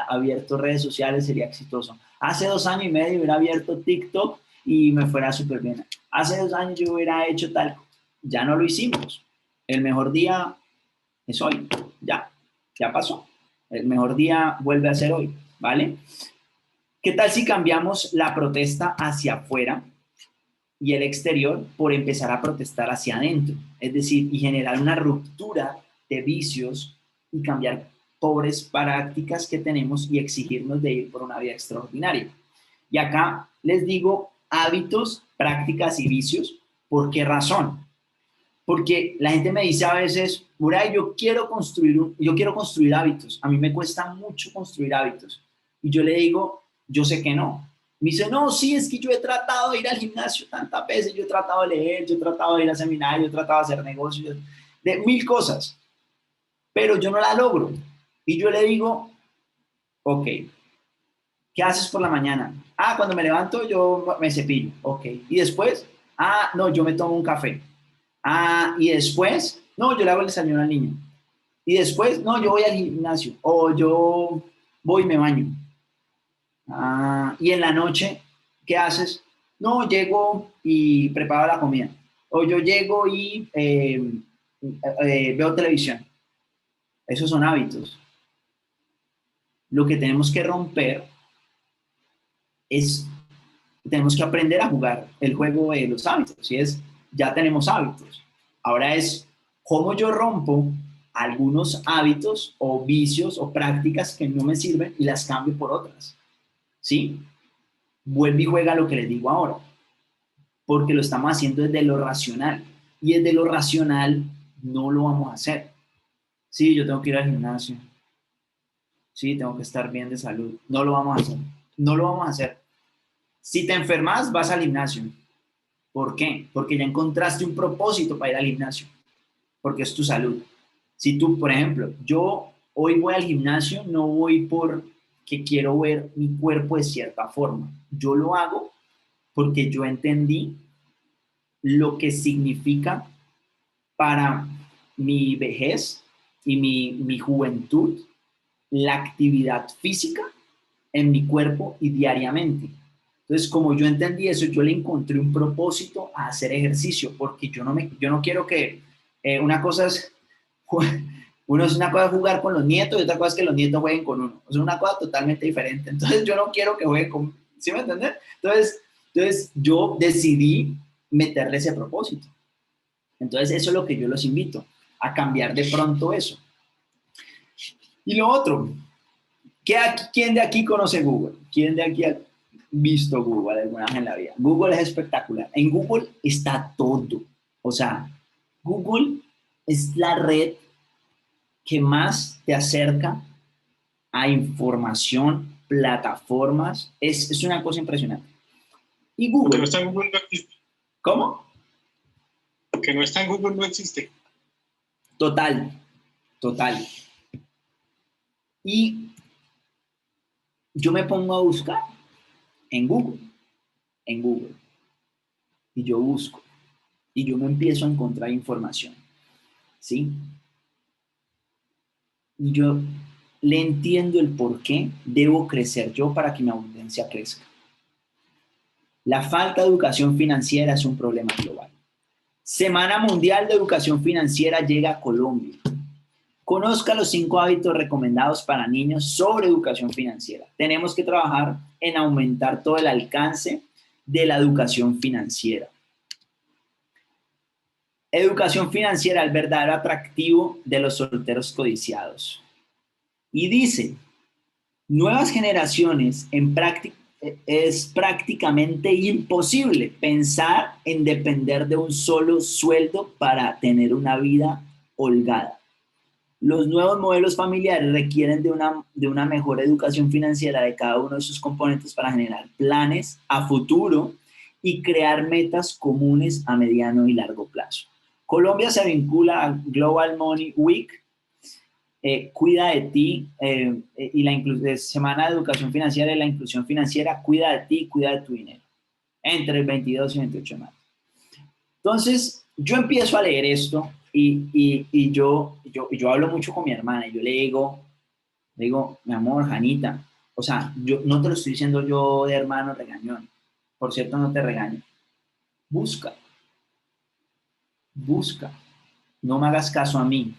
abierto redes sociales, sería exitoso. Hace 2 años y medio hubiera abierto TikTok y me fuera súper bien. Hace 2 años yo hubiera hecho tal. Ya no lo hicimos. El mejor día es hoy. Ya pasó. El mejor día vuelve a ser hoy, ¿vale? ¿Qué tal si cambiamos la protesta hacia afuera y el exterior por empezar a protestar hacia adentro? Es decir, y generar una ruptura de vicios y cambiar pobres prácticas que tenemos y exigirnos de ir por una vida extraordinaria. Y acá les digo hábitos, prácticas y vicios. ¿Por qué razón? Porque la gente me dice a veces, Muray, yo quiero construir hábitos. A mí me cuesta mucho construir hábitos. Y yo le digo, yo sé que no. Me dice, no, sí, es que yo he tratado de ir al gimnasio tantas veces, yo he tratado de leer, yo he tratado de ir a seminarios, yo he tratado de hacer negocios, de 1000 cosas, pero yo no la logro. Y yo le digo, ok, ¿qué haces por la mañana? Cuando me levanto yo me cepillo, ok. Y después, no, yo me tomo un café. Y después, no, yo le hago el desayuno al niño. Y después, no, yo voy al gimnasio o yo voy y me baño. Y en la noche, ¿qué haces? No, llego y preparo la comida. O yo llego y veo televisión. Esos son hábitos. Lo que tenemos que romper tenemos que aprender a jugar el juego de los hábitos. Ya tenemos hábitos. Ahora es cómo yo rompo algunos hábitos o vicios o prácticas que no me sirven y las cambio por otras. ¿Sí? Vuelve y juega lo que les digo ahora, porque lo estamos haciendo desde lo racional y desde lo racional no lo vamos a hacer. Sí, yo tengo que ir al gimnasio. Sí, tengo que estar bien de salud. No lo vamos a hacer. No lo vamos a hacer. Si te enfermas, vas al gimnasio. ¿Por qué? Porque ya encontraste un propósito para ir al gimnasio, porque es tu salud. Si tú, por ejemplo, yo hoy voy al gimnasio, no voy porque quiero ver mi cuerpo de cierta forma. Yo lo hago porque yo entendí lo que significa para mi vejez y mi juventud la actividad física en mi cuerpo y diariamente. Entonces, como yo entendí eso, yo le encontré un propósito a hacer ejercicio, porque yo no quiero que una cosa es una cosa es jugar con los nietos y otra cosa es que los nietos jueguen con uno. Es una cosa totalmente diferente. Entonces, yo no quiero que jueguen con... ¿Sí me entiendes? Entonces, yo decidí meterle ese propósito. Entonces, eso es lo que yo los invito, a cambiar de pronto eso. Y lo otro, ¿quién de aquí conoce Google? ¿Quién de aquí ha visto Google alguna vez en la vida? Google es espectacular. En Google está todo. O sea, Google es la red que más te acerca a información, plataformas. Es una cosa impresionante. Y Google... Pero está Google no existe. ¿Cómo? Ok, que no está en Google no existe. Total, total. Y yo me pongo a buscar en Google, y yo busco, y yo me empiezo a encontrar información, ¿sí? Y yo le entiendo el por qué debo crecer yo para que mi abundancia crezca. La falta de educación financiera es un problema global. Semana Mundial de Educación Financiera llega a Colombia. Conozca los 5 hábitos recomendados para niños sobre educación financiera. Tenemos que trabajar en aumentar todo el alcance de la educación financiera. Educación financiera, el verdadero atractivo de los solteros codiciados. Y dice, nuevas generaciones es prácticamente imposible pensar en depender de un solo sueldo para tener una vida holgada. Los nuevos modelos familiares requieren de una mejor educación financiera de cada uno de sus componentes para generar planes a futuro y crear metas comunes a mediano y largo plazo. Colombia se vincula a Global Money Week, Cuida de ti y la Semana de Educación Financiera y la Inclusión Financiera, Cuida de ti y cuida de tu dinero, entre el 22 y 28 de marzo. Entonces, yo empiezo a leer esto y yo hablo mucho con mi hermana y yo le digo, mi amor, Janita, o sea, yo no te lo estoy diciendo yo de hermano regañón, por cierto, no te regaño, busca, no me hagas caso a mí,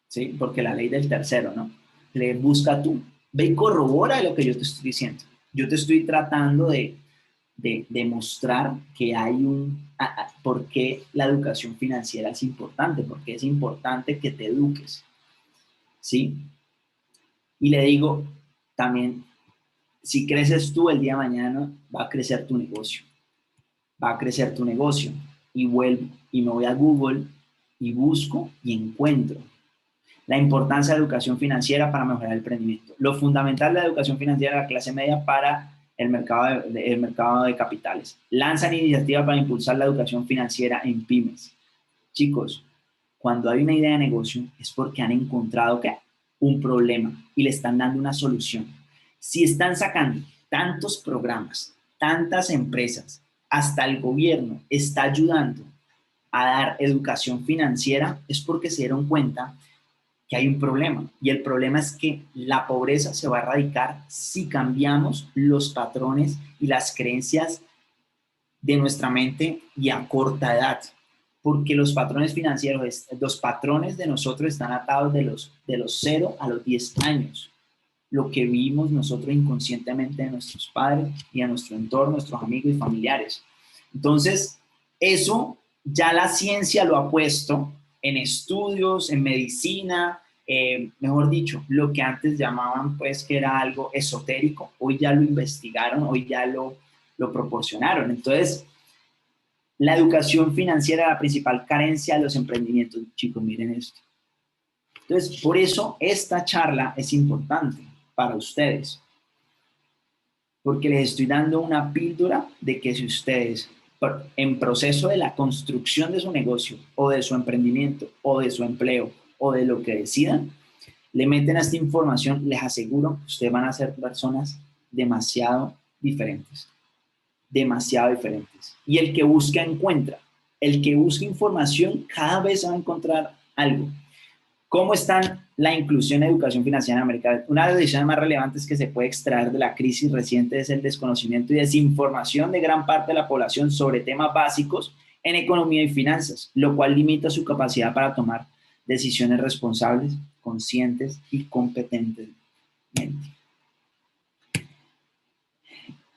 ¿sí? Porque la ley del tercero, ¿no? Le busca tú, ve y corrobora lo que yo te estoy diciendo. Yo te estoy tratando de demostrar que hay por qué la educación financiera es importante, porque es importante que te eduques, ¿sí? Y le digo también, si creces tú el día de mañana, va a crecer tu negocio, y vuelvo y me voy a Google y busco y encuentro la importancia de la educación financiera para mejorar el emprendimiento, lo fundamental de la educación financiera de la clase media para el mercado de capitales. Lanzan iniciativas para impulsar la educación financiera en pymes. Chicos, cuando hay una idea de negocio es porque han encontrado ¿qué? Un problema y le están dando una solución. Si están sacando tantos programas, tantas empresas, hasta el gobierno está ayudando a dar educación financiera, es porque se dieron cuenta que hay un problema, y el problema es que la pobreza se va a erradicar si cambiamos los patrones y las creencias de nuestra mente y a corta edad, porque los patrones financieros, los patrones de nosotros están atados de los 0 a los 10 años, lo que vimos nosotros inconscientemente de nuestros padres y a nuestro entorno, nuestros amigos y familiares. Entonces, eso ya la ciencia lo ha puesto en estudios, en medicina, mejor dicho, lo que antes llamaban pues que era algo esotérico, hoy ya lo investigaron, hoy ya lo proporcionaron. Entonces, la educación financiera es la principal carencia de los emprendimientos. Chicos, miren esto. Entonces, por eso esta charla es importante para ustedes, porque les estoy dando una píldora de que si ustedes en proceso de la construcción de su negocio o de su emprendimiento o de su empleo o de lo que decidan, le meten a esta información, les aseguro que ustedes van a ser personas demasiado diferentes. Y el que busca, encuentra. El que busca información cada vez va a encontrar algo. ¿Cómo está la inclusión en educación financiera en América? Una de las decisiones más relevantes que se puede extraer de la crisis reciente es el desconocimiento y desinformación de gran parte de la población sobre temas básicos en economía y finanzas, lo cual limita su capacidad para tomar decisiones responsables, conscientes y competentemente.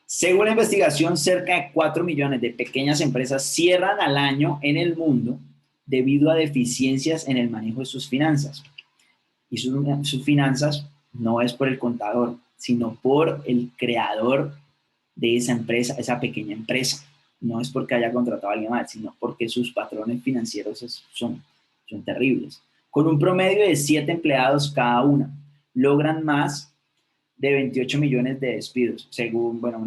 Según la investigación, cerca de 4 millones de pequeñas empresas cierran al año en el mundo debido a deficiencias en el manejo de sus finanzas. Y sus finanzas no es por el contador, sino por el creador de esa empresa, esa pequeña empresa. No es porque haya contratado a alguien más, sino porque sus patrones financieros son terribles. Con un promedio de 7 empleados cada una, logran más de 28 millones de despidos, según bueno,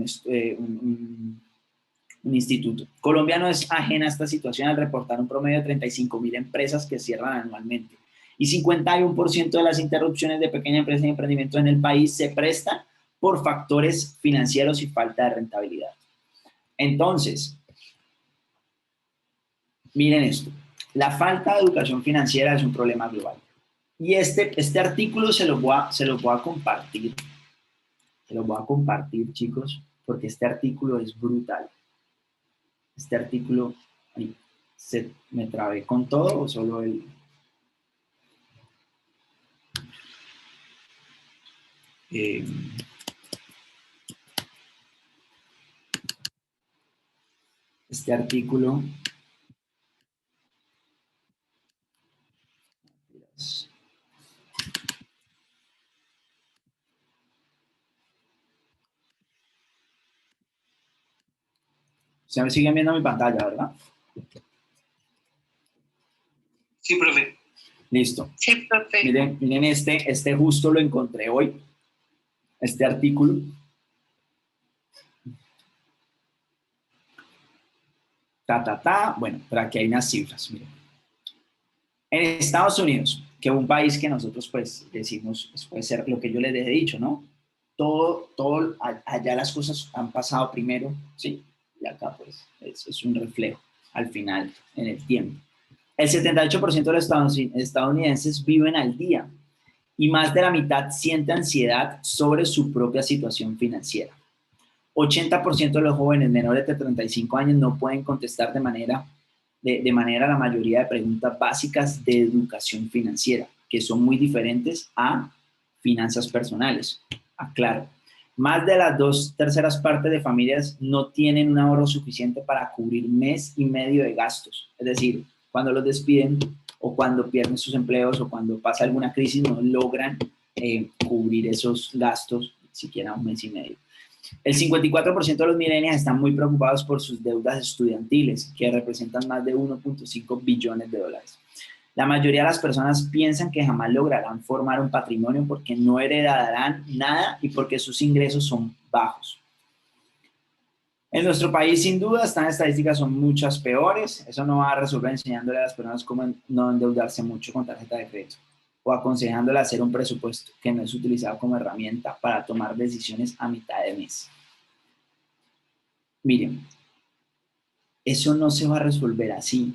un instituto. Colombia no es ajena a esta situación al reportar un promedio de 35.000 empresas que cierran anualmente. Y 51% de las interrupciones de pequeña empresa y emprendimiento en el país se prestan por factores financieros y falta de rentabilidad. Entonces, miren esto. La falta de educación financiera es un problema global. Y este artículo se lo voy a compartir. Se lo voy a compartir, chicos, porque este artículo es brutal. Este artículo, ¿me trabé con todo o solo el...? Este artículo... Se me siguen viendo mi pantalla, ¿verdad? Sí, profe. Listo. Sí, profe. Miren este justo lo encontré hoy, este artículo. Bueno, pero aquí hay unas cifras, miren. En Estados Unidos, que es un país que nosotros pues decimos, pues, puede ser lo que yo les he dicho, ¿no? Allá las cosas han pasado primero, ¿sí? Y acá pues es un reflejo al final en el tiempo. El 78% de los estadounidenses viven al día y más de la mitad siente ansiedad sobre su propia situación financiera. 80% de los jóvenes menores de 35 años no pueden contestar de manera la mayoría de preguntas básicas de educación financiera, que son muy diferentes a finanzas personales. Aclaro. Más de las 2/3 partes de familias no tienen un ahorro suficiente para cubrir mes y medio de gastos. Es decir, cuando los despiden o cuando pierden sus empleos o cuando pasa alguna crisis no logran cubrir esos gastos siquiera un mes y medio. El 54% de los millennials están muy preocupados por sus deudas estudiantiles, que representan más de 1.5 billones de dólares. La mayoría de las personas piensan que jamás lograrán formar un patrimonio porque no heredarán nada y porque sus ingresos son bajos. En nuestro país, sin duda, estas estadísticas son muchas peores. Eso no va a resolver enseñándole a las personas cómo no endeudarse mucho con tarjeta de crédito o aconsejándole hacer un presupuesto que no es utilizado como herramienta para tomar decisiones a mitad de mes. Miren, eso no se va a resolver así.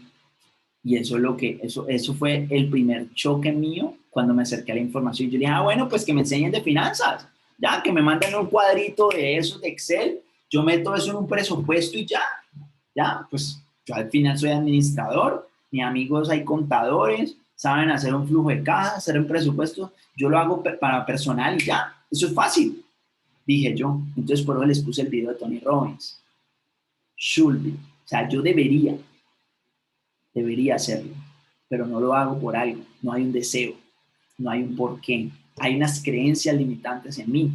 Y eso fue el primer choque mío cuando me acerqué a la información. Yo dije, bueno, pues que me enseñen de finanzas, ya, que me manden un cuadrito de esos de Excel, yo meto eso en un presupuesto y ya, pues yo al final soy administrador, mis amigos hay contadores, saben hacer un flujo de caja, hacer un presupuesto, yo lo hago para personal y ya, eso es fácil, dije yo. Entonces por eso les puse el video de Tony Robbins. Should be. O sea, yo debería hacerlo, pero no lo hago por algo, no hay un deseo, no hay un porqué, hay unas creencias limitantes en mí,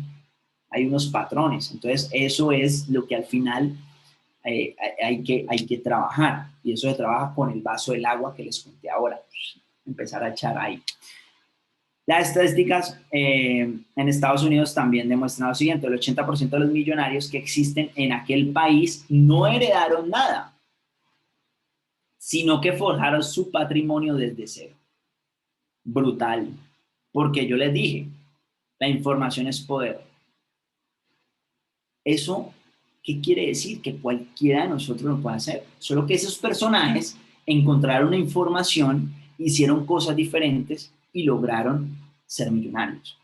hay unos patrones. Entonces eso es lo que al final hay que trabajar, y eso se trabaja con el vaso del agua que les conté ahora, empezar a echar ahí. Las estadísticas en Estados Unidos también demuestran lo siguiente: el 80% de los millonarios que existen en aquel país no heredaron nada, sino que forjaron su patrimonio desde cero. Brutal. Porque yo les dije, la información es poder. ¿Eso qué quiere decir? Que cualquiera de nosotros lo puede hacer. Solo que esos personajes encontraron una información, hicieron cosas diferentes y lograron ser millonarios.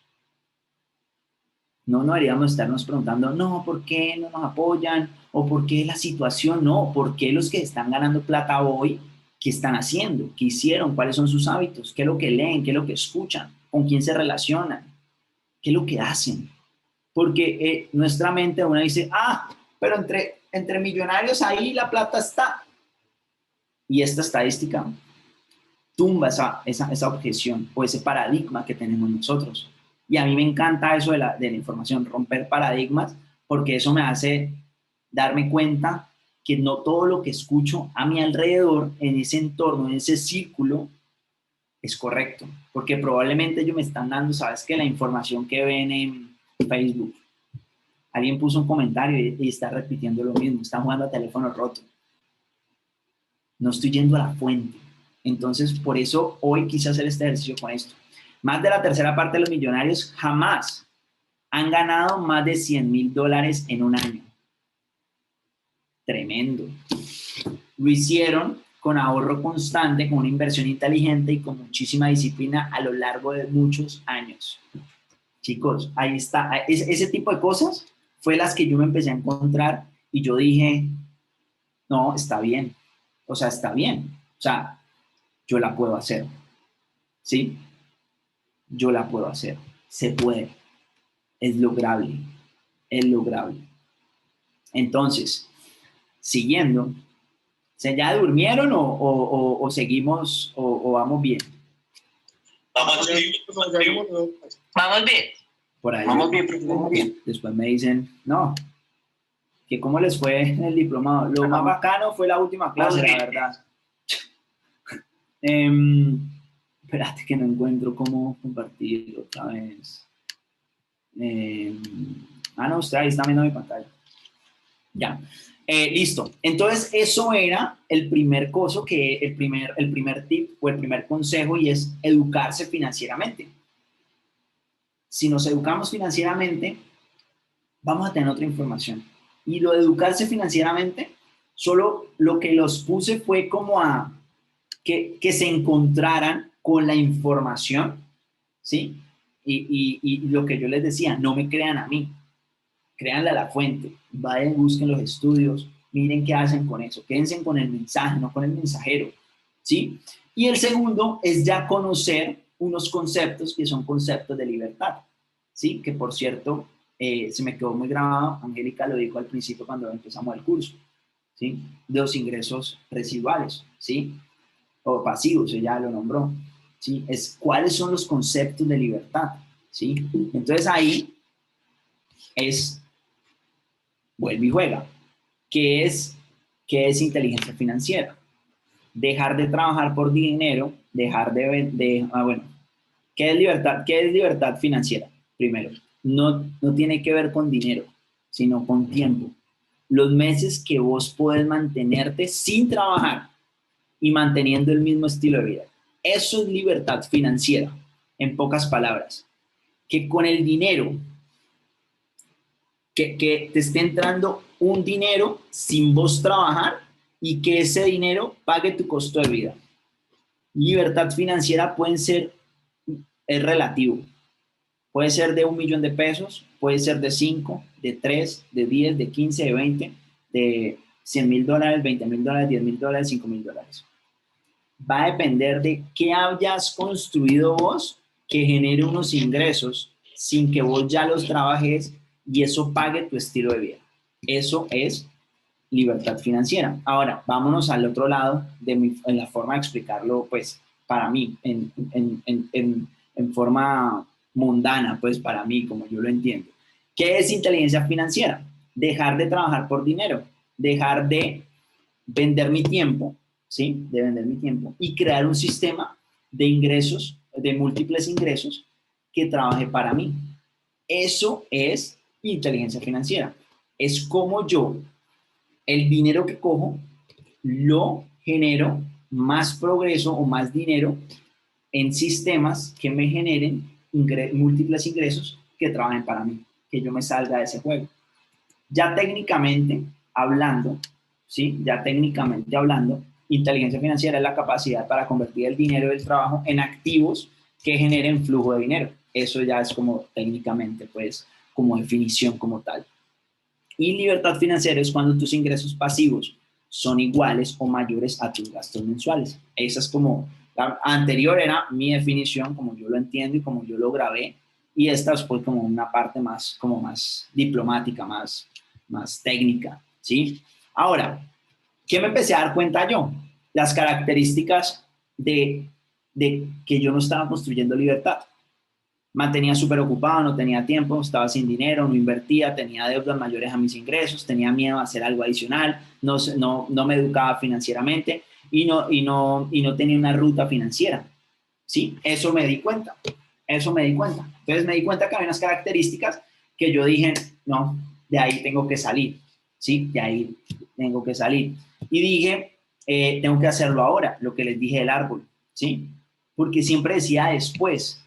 No deberíamos estarnos preguntando, no, ¿por qué no nos apoyan? ¿O por qué la situación? No, ¿por qué los que están ganando plata hoy, qué están haciendo? ¿Qué hicieron? ¿Cuáles son sus hábitos? ¿Qué es lo que leen? ¿Qué es lo que escuchan? ¿Con quién se relacionan? ¿Qué es lo que hacen? Porque nuestra mente uno dice, pero entre millonarios ahí la plata está. Y esta estadística tumba esa objeción o ese paradigma que tenemos nosotros. Y a mí me encanta eso de la información, romper paradigmas, porque eso me hace darme cuenta que no todo lo que escucho a mi alrededor, en ese entorno, en ese círculo, es correcto. Porque probablemente ellos me están dando, ¿sabes qué? La información que ven en Facebook. Alguien puso un comentario y está repitiendo lo mismo, está jugando a teléfono roto. No estoy yendo a la fuente. Entonces, por eso hoy quise hacer este ejercicio con esto. Más de la tercera parte de los millonarios jamás han ganado más de $100,000 en un año. Tremendo. Lo hicieron con ahorro constante, con una inversión inteligente y con muchísima disciplina a lo largo de muchos años. Chicos, ahí está. Ese tipo de cosas fue las que yo me empecé a encontrar y yo dije, no, está bien. O sea, está bien. O sea, yo la puedo hacer. ¿Sí? Yo la puedo hacer. Se puede. Es lograble. Es lograble. Entonces, siguiendo, ¿se ya durmieron o seguimos o vamos bien? Vamos bien. Vamos bien. Por ahí. Vamos bien, profe, vamos bien. Después me dicen, no, que cómo les fue en el diplomado. Lo más bacano fue la última clase, la verdad. Espérate que no encuentro cómo compartir otra vez. No, usted ahí está viendo mi pantalla. Ya. Listo. Entonces, eso era el primer el primer tip o el primer consejo, y es educarse financieramente. Si nos educamos financieramente, vamos a tener otra información. Y lo de educarse financieramente, solo lo que los puse fue como a que se encontraran con la información, ¿sí? Y lo que yo les decía, no me crean a mí, créanle a la fuente, vayan, busquen los estudios, miren qué hacen con eso, quédense con el mensaje, no con el mensajero, ¿sí? Y el segundo es ya conocer unos conceptos que son conceptos de libertad, ¿sí? Que por cierto, se me quedó muy grabado, Angélica lo dijo al principio cuando empezamos el curso, ¿sí? De los ingresos residuales, ¿sí? O pasivos, ella lo nombró, ¿sí? Es cuáles son los conceptos de libertad, ¿sí? Entonces ahí es, vuelve y juega. ¿Qué es inteligencia financiera? Dejar de trabajar por dinero, dejar bueno, ¿qué es libertad? ¿Qué es libertad financiera? Primero, no tiene que ver con dinero, sino con tiempo. Los meses que vos podés mantenerte sin trabajar y manteniendo el mismo estilo de vida. Eso es libertad financiera, en pocas palabras. Que con el dinero, que te esté entrando un dinero sin vos trabajar y que ese dinero pague tu costo de vida. Libertad financiera es relativo. Puede ser de 1.000.000 pesos, puede ser de 5, de 3, de 10, de 15, de 20, de $100,000, $20,000, $10,000, $5,000. Va a depender de qué hayas construido vos que genere unos ingresos sin que vos ya los trabajes y eso pague tu estilo de vida. Eso es libertad financiera. Ahora, vámonos al otro lado en la forma de explicarlo, pues, para mí, en forma mundana, pues, para mí, como yo lo entiendo. ¿Qué es inteligencia financiera? Dejar de trabajar por dinero, dejar de vender mi tiempo, ¿sí? De vender mi tiempo y crear un sistema de ingresos, de múltiples ingresos que trabaje para mí. Eso es inteligencia financiera. Es como yo, el dinero que cojo, lo genero más progreso o más dinero en sistemas que me generen múltiples ingresos que trabajen para mí, que yo me salga de ese juego. Ya técnicamente hablando, ¿sí? Ya técnicamente hablando, inteligencia financiera es la capacidad para convertir el dinero del trabajo en activos que generen flujo de dinero. Eso ya es como técnicamente, pues, como definición como tal. Y libertad financiera es cuando tus ingresos pasivos son iguales o mayores a tus gastos mensuales. Esa es como, la anterior era mi definición, como yo lo entiendo y como yo lo grabé, y esta fue como una parte más, como más diplomática, más técnica, ¿sí? Ahora, ¿qué me empecé a dar cuenta yo? Las características de que yo no estaba construyendo libertad. Mantenía súper ocupado, no tenía tiempo, estaba sin dinero, no invertía, tenía deudas mayores a mis ingresos, tenía miedo a hacer algo adicional, no me educaba financieramente y no tenía una ruta financiera, ¿sí? Eso me di cuenta. Entonces me di cuenta que había unas características que yo dije, no, de ahí tengo que salir, ¿sí? De ahí tengo que salir. Y dije, tengo que hacerlo ahora, lo que les dije del árbol, ¿sí? Porque siempre decía después,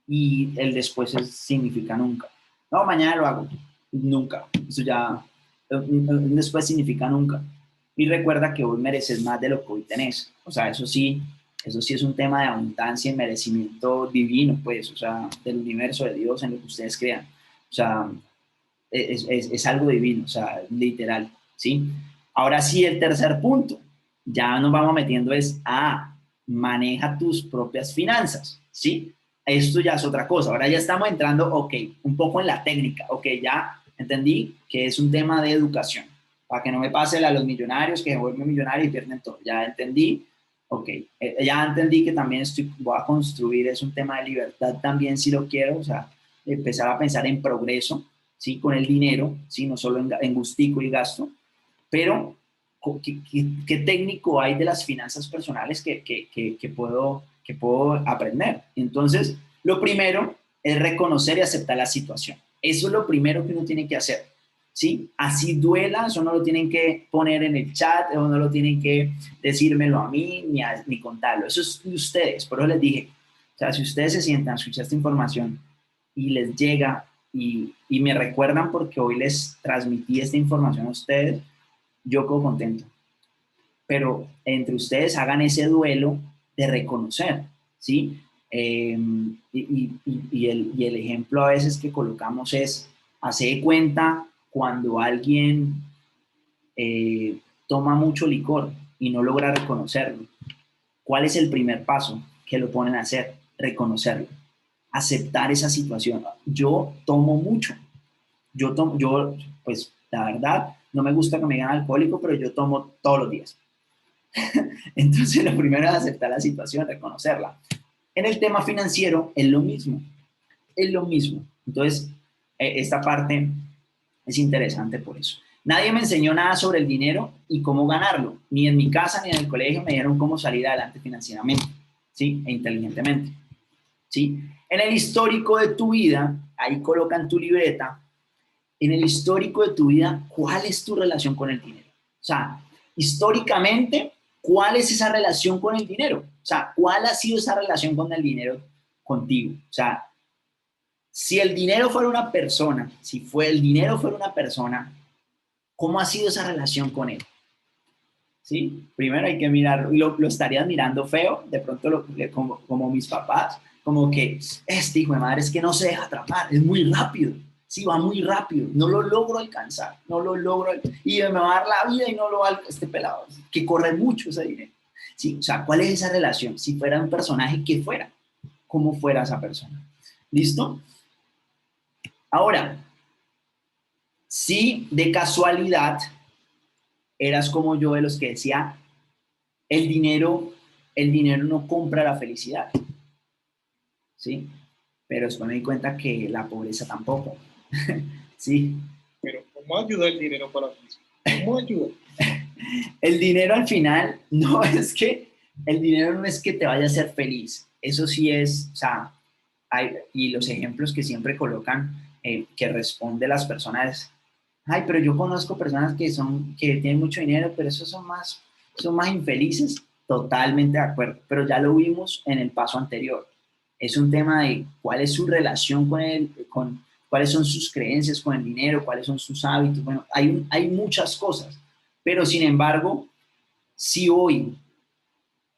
y el después significa nunca. No, mañana lo hago, nunca. Eso ya, después significa nunca. Y recuerda que hoy mereces más de lo que hoy tenés. O sea, eso sí es un tema de abundancia y merecimiento divino, pues, o sea, del universo, de Dios, en lo que ustedes crean. O sea, es algo divino, o sea, literal, ¿sí? Ahora sí, el tercer punto, ya nos vamos metiendo es maneja tus propias finanzas, ¿sí? Esto ya es otra cosa, ahora ya estamos entrando, ok, un poco en la técnica, ok, ya entendí que es un tema de educación, para que no me pase a los millonarios que se vuelven millonarios y pierden todo, ya entendí, ok, ya entendí que también voy a construir, es un tema de libertad también si lo quiero, o sea, empezar a pensar en progreso, ¿sí? Con el dinero, ¿sí? No solo en gustico y gasto, pero ¿qué técnico hay de las finanzas personales que puedo aprender? Entonces, lo primero es reconocer y aceptar la situación. Eso es lo primero que uno tiene que hacer, ¿sí? Así duela, eso no lo tienen que poner en el chat, o no lo tienen que decírmelo a mí, ni contarlo. Eso es de ustedes, por eso les dije, o sea, si ustedes se sientan a escuchar esta información y les llega y me recuerdan porque hoy les transmití esta información a ustedes, yo quedo contento. Pero entre ustedes hagan ese duelo de reconocer, ¿sí? Y el ejemplo a veces que colocamos es, hace de cuenta cuando alguien toma mucho licor y no logra reconocerlo. ¿Cuál es el primer paso que lo ponen a hacer? Reconocerlo, aceptar esa situación. Yo tomo mucho, pues la verdad, no me gusta que me digan alcohólico, pero yo tomo todos los días. Entonces, lo primero es aceptar la situación, reconocerla. En el tema financiero es lo mismo, es lo mismo. Entonces, esta parte es interesante por eso. Nadie me enseñó nada sobre el dinero y cómo ganarlo. Ni en mi casa ni en el colegio me dieron cómo salir adelante financieramente, ¿sí? E inteligentemente, ¿sí? En el histórico de tu vida, ahí colocan tu libreta, en el histórico de tu vida, ¿cuál es tu relación con el dinero? O sea, históricamente, ¿cuál es esa relación con el dinero? O sea, ¿cuál ha sido esa relación con el dinero contigo? O sea, si el dinero fuera una persona, el dinero fuera una persona, ¿cómo ha sido esa relación con él? ¿Sí? Primero hay que mirar, lo estarías mirando feo, de pronto como mis papás, como que este hijo de madre es que no se deja atrapar, es muy rápido. Sí, va muy rápido, no lo logro alcanzar, y me va a dar la vida y no lo va a este pelado, que corre mucho ese dinero. Sí, o sea, ¿cuál es esa relación? Si fuera un personaje, ¿qué fuera? ¿Cómo fuera esa persona? ¿Listo? Ahora, si de casualidad eras como yo de los que decía, el dinero no compra la felicidad, ¿sí? Pero después me di cuenta que la pobreza tampoco, ¿sí? Pero ¿cómo ayuda el dinero para la felicidad? ¿Cómo ayuda? El dinero al final el dinero no es que te vaya a hacer feliz, eso sí es, o sea, y los ejemplos que siempre colocan, que responde las personas, ay, pero yo conozco personas que tienen mucho dinero, pero esos son más infelices, totalmente de acuerdo, pero ya lo vimos en el paso anterior. Es un tema de cuál es su relación cuáles son sus creencias con el dinero, cuáles son sus hábitos, bueno, hay muchas cosas, pero sin embargo, si hoy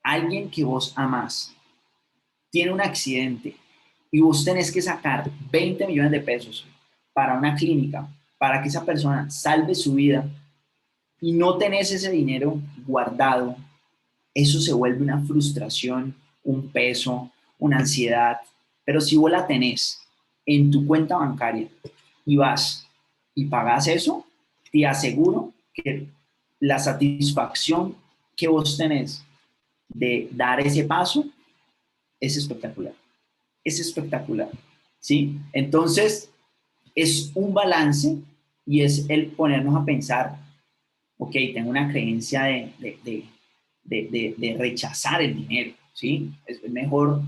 alguien que vos amás tiene un accidente y vos tenés que sacar 20 millones de pesos para una clínica, para que esa persona salve su vida y no tenés ese dinero guardado, eso se vuelve una frustración, un peso, una ansiedad. Pero si vos la tenés en tu cuenta bancaria y vas y pagas eso, te aseguro que la satisfacción que vos tenés de dar ese paso es espectacular. Es espectacular, ¿sí? Entonces, es un balance y es el ponernos a pensar, ok, tengo una creencia de rechazar el dinero, ¿sí? Es mejor,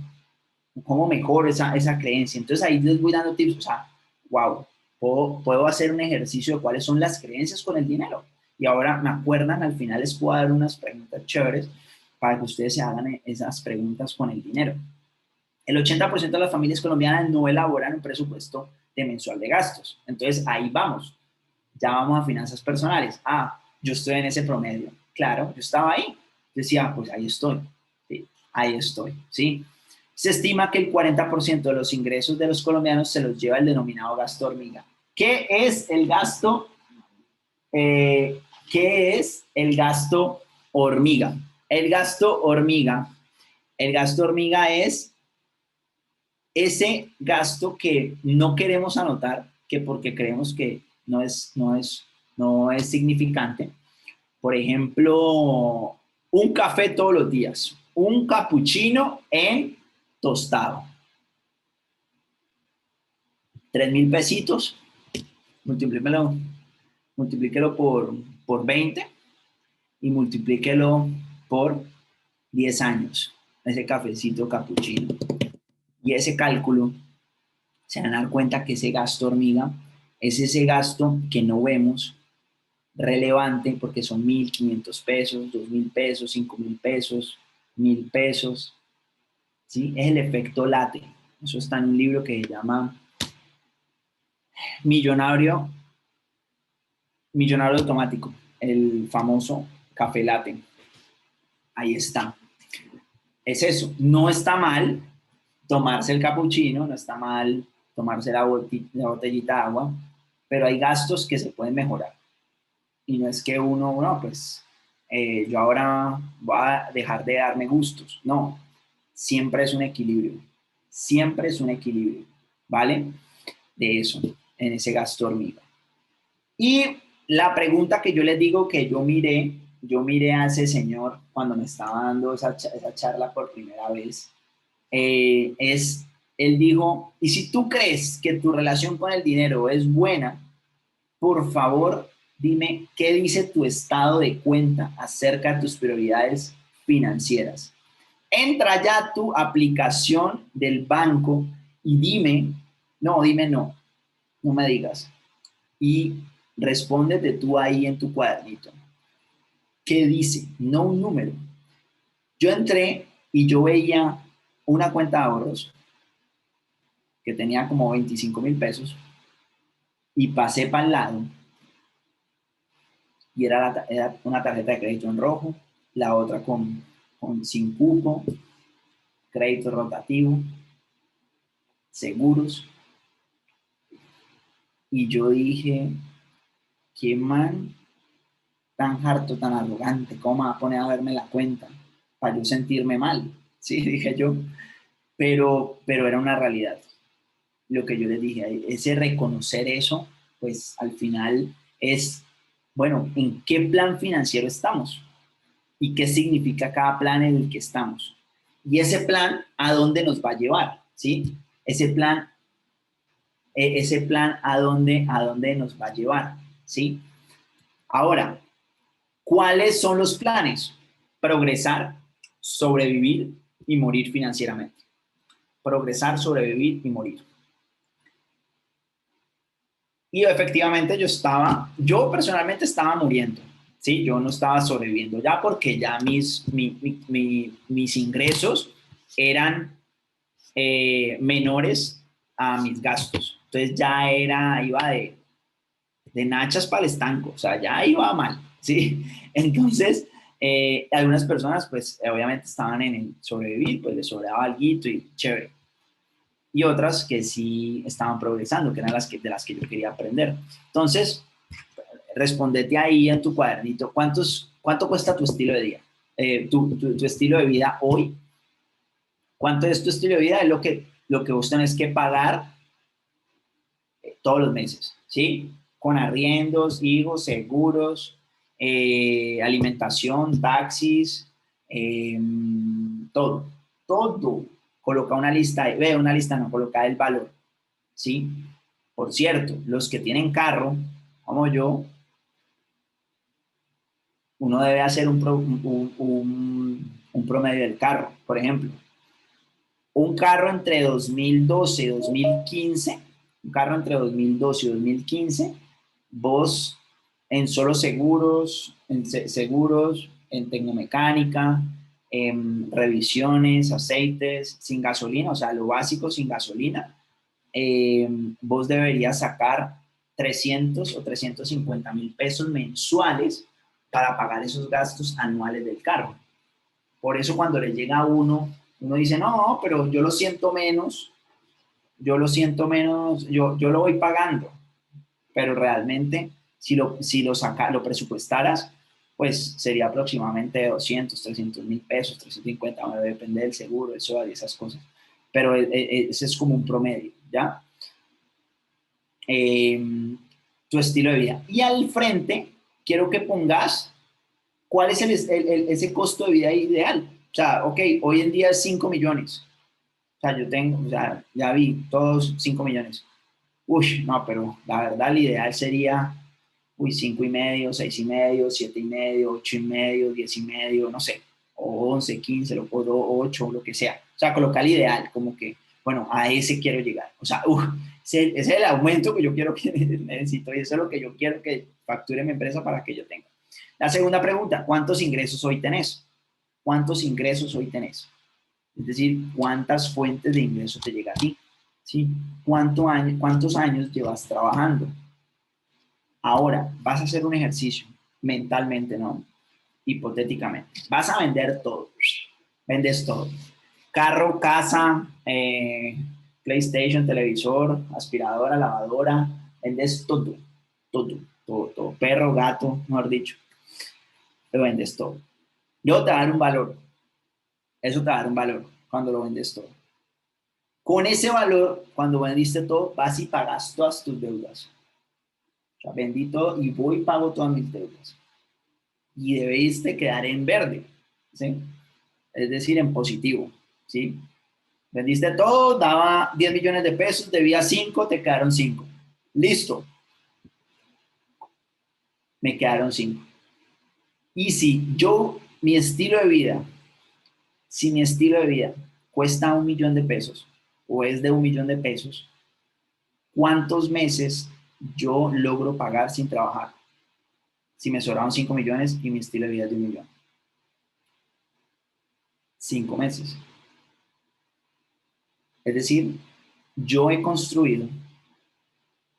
¿cómo mejor esa creencia? Entonces ahí les voy dando tips, o sea, wow, Puedo hacer un ejercicio de cuáles son las creencias con el dinero. Y ahora me acuerdan, al final les puedo dar unas preguntas chéveres para que ustedes se hagan esas preguntas con el dinero. El 80% de las familias colombianas no elaboran un presupuesto de mensual de gastos. Entonces, ahí vamos. Ya vamos a finanzas personales. Yo estoy en ese promedio. Claro, yo estaba ahí. Decía, pues ahí estoy. Sí, ahí estoy. ¿Sí? Se estima que el 40% de los ingresos de los colombianos se los lleva el denominado gasto hormiga. ¿Qué es el gasto? ¿Qué es el gasto hormiga? El gasto hormiga es ese gasto que no queremos anotar, que porque creemos que no es significante. Por ejemplo, un café todos los días, un capuchino en tostado. 3,000 pesitos, multiplíquelo por 20 y multiplíquelo por 10 años, ese cafecito capuchino. Y ese cálculo, se van a dar cuenta que ese gasto hormiga es ese gasto que no vemos relevante porque son 1,500 pesos, 2,000 pesos, 5,000 pesos, 1,000 pesos. ¿Sí? Es el efecto late. Eso está en un libro que se llama Millonario Automático, el famoso café latte. Ahí está. Es eso. No está mal tomarse el capuchino, no está mal tomarse la botellita de agua, pero hay gastos que se pueden mejorar. Y no es que yo ahora voy a dejar de darme gustos. No, siempre es un equilibrio. Siempre es un equilibrio, ¿vale? De eso, en ese gasto hormiga. Y la pregunta que yo les digo que yo miré a ese señor cuando me estaba dando esa charla por primera vez, él dijo, y si tú crees que tu relación con el dinero es buena, por favor, dime qué dice tu estado de cuenta acerca de tus prioridades financieras. Entra ya a tu aplicación del banco y dime no me digas. Y respóndete tú ahí en tu cuadernito. ¿Qué dice? No un número. Yo entré y yo veía una cuenta de ahorros que tenía como 25,000 pesos y pasé para el lado y era una tarjeta de crédito en rojo, la otra sin cupo, crédito rotativo, seguros. Y yo dije, qué man tan harto, tan arrogante, ¿cómo me va a poner a verme la cuenta para yo sentirme mal? Sí, dije yo, pero era una realidad. Lo que yo les dije, ese reconocer eso, pues al final es, bueno, ¿en qué plan financiero estamos? ¿Y qué significa cada plan en el que estamos? Y ese plan, ¿a dónde nos va a llevar? ¿Sí? Ese plan, ¿a dónde nos va a llevar? ¿Sí? Ahora, ¿cuáles son los planes? Progresar, sobrevivir y morir financieramente. Progresar, sobrevivir y morir. Y efectivamente yo personalmente estaba muriendo, ¿sí? Yo no estaba sobreviviendo ya porque ya mis ingresos eran menores a mis gastos. Entonces ya iba de nachas para el estanco, o sea, ya iba mal, ¿sí? Entonces, algunas personas, pues, obviamente estaban en el sobrevivir, pues les sobraba alguito y chévere. Y otras que sí estaban progresando, que eran de las que yo quería aprender. Entonces, respondete ahí en tu cuadernito, ¿cuánto cuesta tu estilo de vida? Tu estilo de vida hoy. ¿Cuánto es tu estilo de vida? Es lo que vos tenés que pagar todos los meses, ¿sí? Con arriendos, hijos, seguros, alimentación, taxis, todo. Coloca una lista, coloca el valor, ¿sí? Por cierto, los que tienen carro, como yo, uno debe hacer un promedio del carro. Por ejemplo, un carro entre 2012 y 2015 un carro entre 2012 y 2015, vos en solo seguros, en tecnomecánica, en revisiones, aceites, sin gasolina, o sea, lo básico sin gasolina, vos deberías sacar 300 o 350 mil pesos mensuales para pagar esos gastos anuales del carro. Por eso cuando le llega a uno dice, no, pero yo lo siento menos, yo lo voy pagando, pero realmente si lo presupuestaras, pues sería aproximadamente 200, 300 mil pesos, 350, bueno, depende del seguro, eso y esas cosas, pero ese es como un promedio, ¿ya? Tu estilo de vida. Y al frente, quiero que pongas cuál es ese costo de vida ideal. O sea, ok, hoy en día es 5 millones. O sea, ya vi todos 5 millones. Uy, no, pero la verdad el ideal sería, 5 y medio, 6 y medio, 7 y medio, 8 y medio, 10 y medio, no sé, o 11, 15, lo puedo, 8, lo que sea. O sea, colocar el ideal, como que, bueno, a ese quiero llegar. O sea, ese es el aumento que yo quiero que necesito y eso es lo que yo quiero que facture mi empresa para que yo tenga. La segunda pregunta, ¿cuántos ingresos hoy tenés? ¿Cuántos ingresos hoy tenés? Es decir, ¿cuántas fuentes de ingreso te llega a ti? ¿Sí? ¿Cuántos años llevas trabajando? Ahora, vas a hacer un ejercicio mentalmente, ¿no? Hipotéticamente. Vas a vender todo. Vendes todo. Carro, casa, PlayStation, televisor, aspiradora, lavadora. Vendes todo. Todo, todo, todo. Perro, gato, mejor dicho. Lo vendes todo. Yo te voy a dar un valor. Eso te va a dar un valor cuando lo vendes todo. Con ese valor, cuando vendiste todo, vas y pagas todas tus deudas. O sea, vendí todo y voy y pago todas mis deudas. Y debiste quedar en verde, ¿sí? Es decir, en positivo, ¿sí? Vendiste todo, daba 10 millones de pesos, debía 5, te quedaron 5. Listo. Me quedaron 5. Y mi estilo de vida, si mi estilo de vida cuesta 1 millón de pesos o es de 1 millón de pesos, ¿cuántos meses yo logro pagar sin trabajar? Si me sobraron 5 millones y mi estilo de vida es de 1 millón. 5 meses. Es decir, yo he construido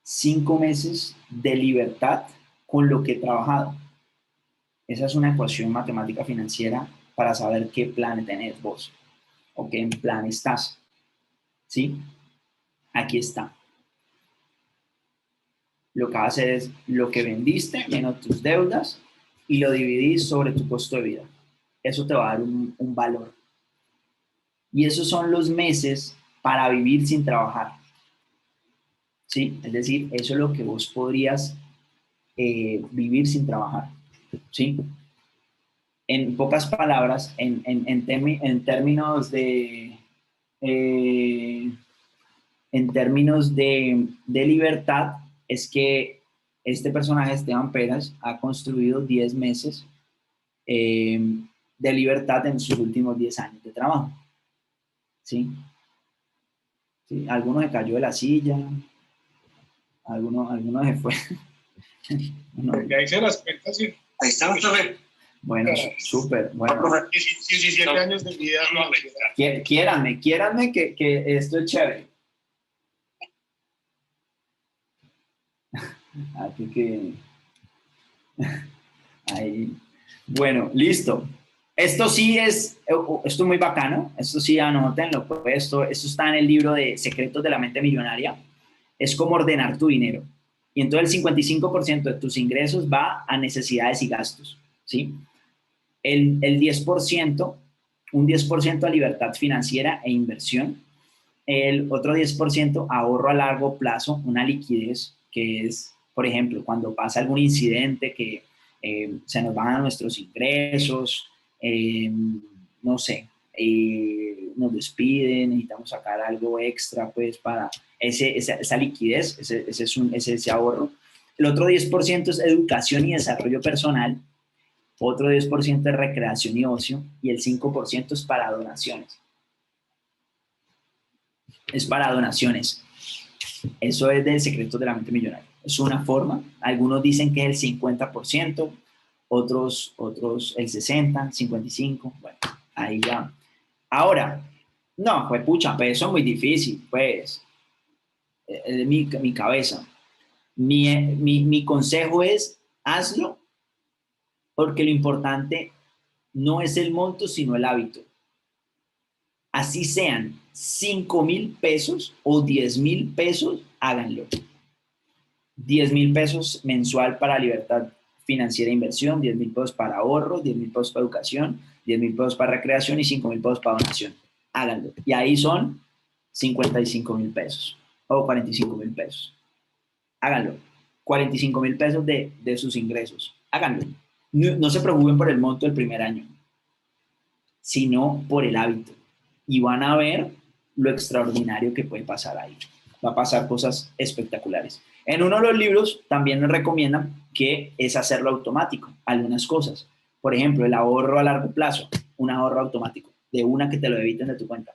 5 meses de libertad con lo que he trabajado. Esa es una ecuación matemática financiera para saber qué plan tenés vos o qué plan estás. ¿Sí? Aquí está. Lo que vas a hacer es lo que vendiste menos tus deudas y lo dividís sobre tu costo de vida. Eso te va a dar un valor. Y esos son los meses para vivir sin trabajar. ¿Sí? Es decir, eso es lo que vos podrías vivir sin trabajar. ¿Sí? En pocas palabras, en términos de libertad, es que este personaje, Esteban Peras, ha construido 10 meses de libertad en sus últimos 10 años de trabajo. ¿Sí? ¿Sí? Algunos se cayó de la silla, algunos se fue. No. Ya hice las cuentas, sí. Ahí está, profe. Bueno, súper, bueno. 17 años de vida. Quiéranme que esto es chévere. Así que ahí. Bueno, listo. Esto sí esto es muy bacano. Esto sí, anótenlo. Pues esto está en el libro de Secretos de la Mente Millonaria. Es como ordenar tu dinero. Y entonces el 55% de tus ingresos va a necesidades y gastos. ¿Sí? El 10%, un 10% a libertad financiera e inversión. El otro 10% ahorro a largo plazo, una liquidez, que es, por ejemplo, cuando pasa algún incidente que se nos bajan nuestros ingresos, no sé, nos despiden, necesitamos sacar algo extra, pues, para esa liquidez, ese ahorro. El otro 10% es educación y desarrollo personal, otro 10% es recreación y ocio, y el 5% es para donaciones. Es para donaciones. Eso es del secreto de la mente millonaria. Es una forma. Algunos dicen que es el 50%, otros el 60%, 55%. Bueno, ahí ya. Ahora, no, pues pucha, pues eso es muy difícil, pues. Es mi cabeza. Mi consejo es, hazlo, porque lo importante no es el monto, sino el hábito. Así sean 5,000 pesos o 10,000 pesos, háganlo. 10,000 pesos mensual para libertad financiera e inversión, 10,000 pesos para ahorro, 10,000 pesos para educación, 10,000 pesos para recreación y 5,000 pesos para donación. Háganlo. Y ahí son 55,000 pesos o 45,000 pesos. Háganlo. 45,000 pesos de sus ingresos. Háganlo. No se preocupen por el monto del primer año, sino por el hábito. Y van a ver lo extraordinario que puede pasar ahí. Va a pasar cosas espectaculares. En uno de los libros también nos recomiendan que es hacerlo automático, algunas cosas. Por ejemplo, el ahorro a largo plazo, un ahorro automático, de una que te lo debiten de tu cuenta.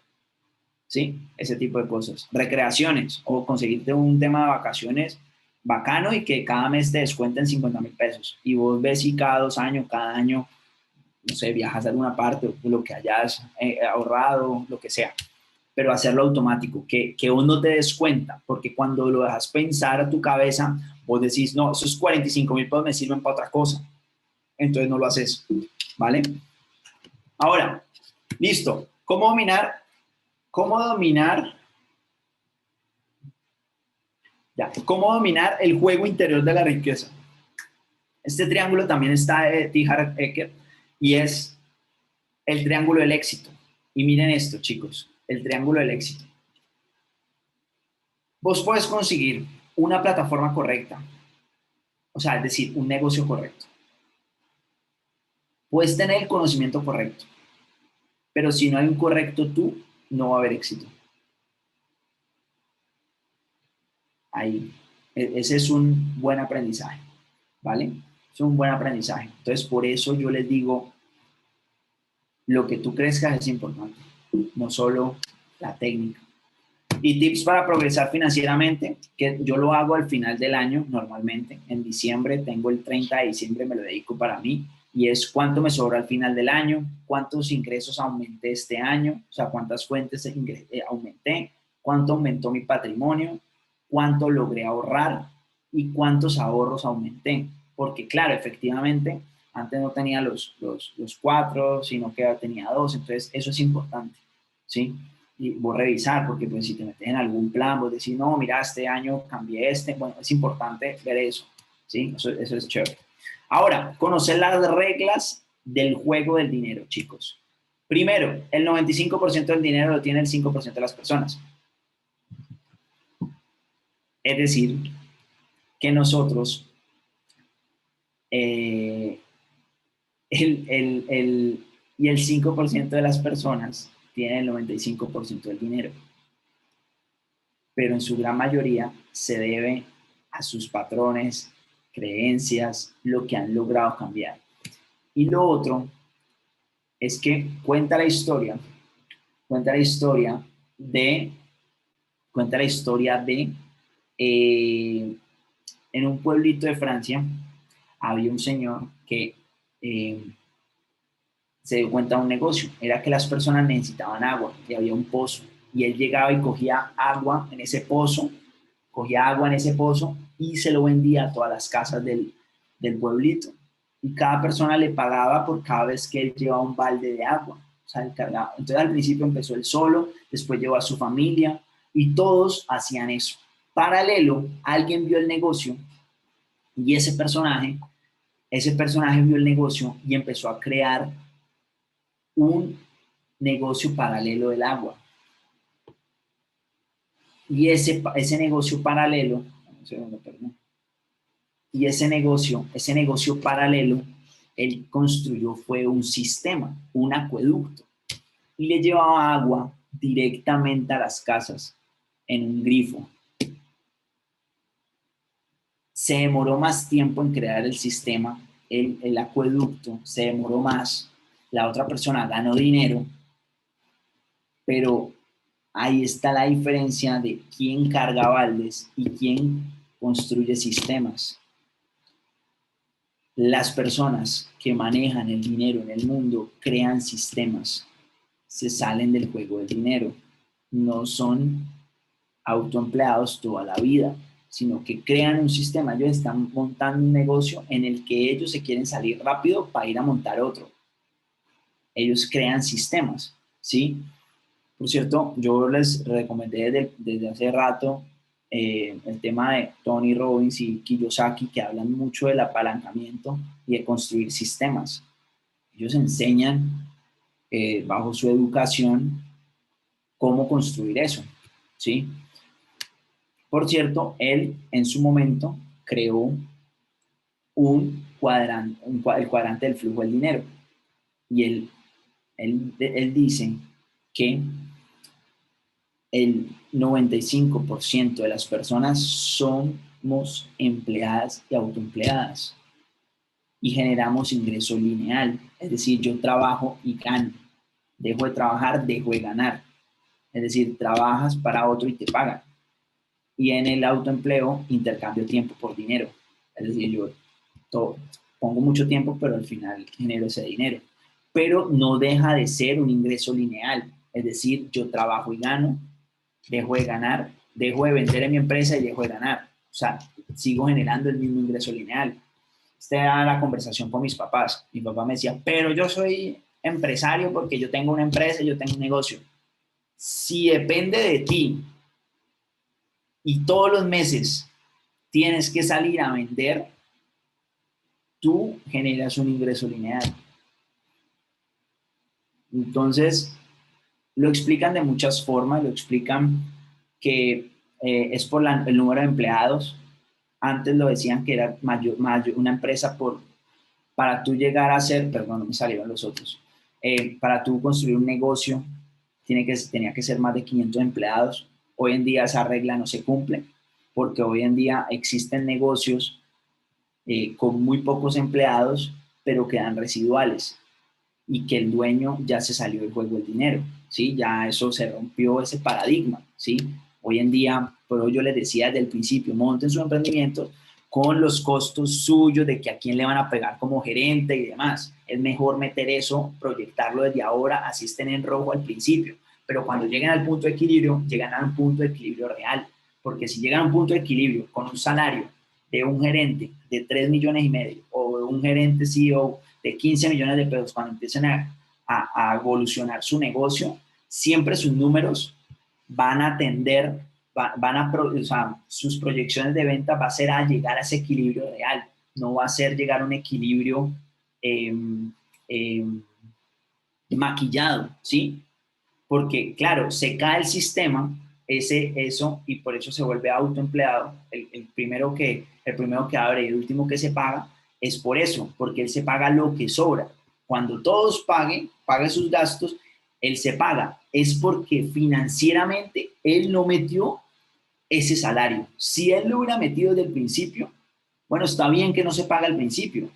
¿Sí? Ese tipo de cosas. Recreaciones o conseguirte un tema de vacaciones bacano y que cada mes te descuenten 50,000 pesos. Y vos ves si cada 2 años, cada año, no sé, viajas a alguna parte, lo que hayas ahorrado, lo que sea. Pero hacerlo automático, que vos no te des cuenta, porque cuando lo dejas pensar a tu cabeza, vos decís, no, esos 45,000 pesos me sirven para otra cosa. Entonces no lo haces, ¿vale? Ahora, listo. ¿Cómo dominar? ¿Cómo dominar el juego interior de la riqueza? Este triángulo también está de T. Harv Eker y es el triángulo del éxito. Y miren esto, chicos, el triángulo del éxito. Vos puedes conseguir una plataforma correcta, o sea, es decir, un negocio correcto. Puedes tener el conocimiento correcto, pero si no hay un correcto tú, no va a haber éxito. Ahí. Ese es un buen aprendizaje, ¿vale? Es un buen aprendizaje. Entonces, por eso yo les digo, lo que tú crezcas es importante, no solo la técnica. Y tips para progresar financieramente, que yo lo hago al final del año normalmente. En diciembre, tengo el 30 de diciembre, me lo dedico para mí. Y es cuánto me sobra al final del año, cuántos ingresos aumenté este año, o sea, cuántas fuentes aumenté, cuánto aumentó mi patrimonio, cuánto logré ahorrar y cuántos ahorros aumenté. Porque claro, efectivamente, antes no tenía los 4, sino que tenía 2, entonces eso es importante, ¿sí? Y vos revisar, porque pues si te metes en algún plan, vos decís, no, mira, este año cambié bueno, es importante ver eso, ¿sí? Eso es chévere. Ahora, conocer las reglas del juego del dinero, chicos. Primero, el 95% del dinero lo tiene el 5% de las personas. Es decir, que nosotros, y el 5% de las personas tienen el 95% del dinero. Pero en su gran mayoría se debe a sus patrones, creencias, lo que han logrado cambiar. Y lo otro es que cuenta la historia de, en un pueblito de Francia había un señor que se dio cuenta de un negocio, era que las personas necesitaban agua y había un pozo y él llegaba y cogía agua en ese pozo y se lo vendía a todas las casas del pueblito. Y cada persona le pagaba por cada vez que él llevaba un balde de agua. O sea, él cargaba. Entonces al principio empezó él solo, después llevó a su familia y todos hacían eso. Paralelo, alguien vio el negocio y ese personaje vio el negocio y empezó a crear un negocio paralelo del agua. Y ese negocio paralelo, y ese negocio paralelo, él construyó fue un sistema, un acueducto, y le llevaba agua directamente a las casas en un grifo. Se demoró más tiempo en crear el sistema, el acueducto se demoró más, la otra persona ganó dinero, pero Ahí está la diferencia de quién carga baldes y quién construye sistemas. Las personas que manejan el dinero en el mundo crean sistemas, se salen del juego del dinero, no son autoempleados toda la vida, sino que crean un sistema. Ellos están montando un negocio en el que ellos se quieren salir rápido para ir a montar otro. Ellos crean sistemas, ¿sí? Por cierto, yo les recomendé desde hace rato el tema de Tony Robbins y Kiyosaki, que hablan mucho del apalancamiento y de construir sistemas. Ellos enseñan bajo su educación cómo construir eso, ¿sí? Por cierto, él en su momento creó el cuadrante del flujo del dinero. Y él dice que el 95% de las personas somos empleadas y autoempleadas y generamos ingreso lineal, es decir, yo trabajo y gano, dejo de trabajar, dejo de ganar, es decir, trabajas para otro y te pagan. Y en el autoempleo intercambio tiempo por dinero, es decir, yo pongo mucho tiempo, pero al final genero ese dinero, pero no deja de ser un ingreso lineal, es decir, yo trabajo y gano, dejo de ganar, dejo de vender en mi empresa y dejo de ganar. O sea, sigo generando el mismo ingreso lineal. Esta era la conversación con mis papás. Mi papá me decía, pero yo soy empresario porque yo tengo una empresa, yo tengo un negocio. Si depende de ti y todos los meses tienes que salir a vender, tú generas un ingreso lineal. Entonces, lo explican de muchas formas, lo explican que es por el número de empleados. Antes lo decían que era una empresa para tú llegar a ser, perdón, no me salieron los otros, para tú construir un negocio tenía que ser más de 500 empleados. Hoy en día esa regla no se cumple porque hoy en día existen negocios con muy pocos empleados, pero quedan residuales y que el dueño ya se salió del juego del dinero, ¿sí? Ya eso se rompió ese paradigma, ¿sí? Hoy en día, pero yo les decía desde el principio, monten su emprendimiento con los costos suyos de que a quién le van a pegar como gerente y demás. Es mejor meter eso, proyectarlo desde ahora, así estén en rojo al principio. Pero cuando lleguen al punto de equilibrio, llegan a un punto de equilibrio real. Porque si llegan a un punto de equilibrio con un salario de un gerente de 3,5 millones o de un gerente CEO de 15 millones de pesos, cuando empiecen a evolucionar su negocio, siempre sus números van a tender, o sea, sus proyecciones de venta va a ser a llegar a ese equilibrio real, no va a ser llegar a un equilibrio maquillado, ¿sí? Porque, claro, se cae el sistema, eso, y por eso se vuelve autoempleado. El primero que abre y el último que se paga es por eso, porque él se paga lo que sobra. Cuando todos pague sus gastos, él se paga. Es porque financieramente él no metió ese salario. Si él lo hubiera metido desde el principio, bueno, está bien que no se paga al principio,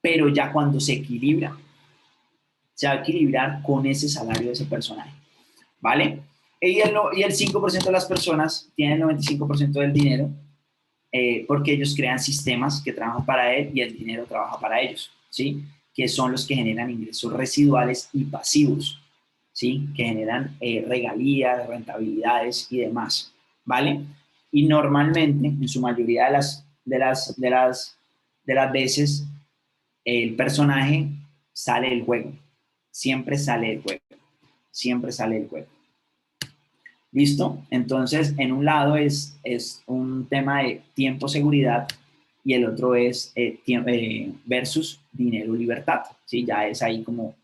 pero ya cuando se equilibra, se va a equilibrar con ese salario de ese personaje, ¿vale? Y el 5% de las personas tienen el 95% del dinero porque ellos crean sistemas que trabajan para él y el dinero trabaja para ellos, ¿sí? Que son los que generan ingresos residuales y pasivos, ¿sí? Que generan regalías, rentabilidades y demás, ¿vale? Y normalmente, en su mayoría de las veces, el personaje sale del juego. Siempre sale del juego. Siempre sale del juego. ¿Listo? Entonces, en un lado es un tema de tiempo, seguridad, y el otro es versus dinero, libertad. ¿Sí? Ya es ahí como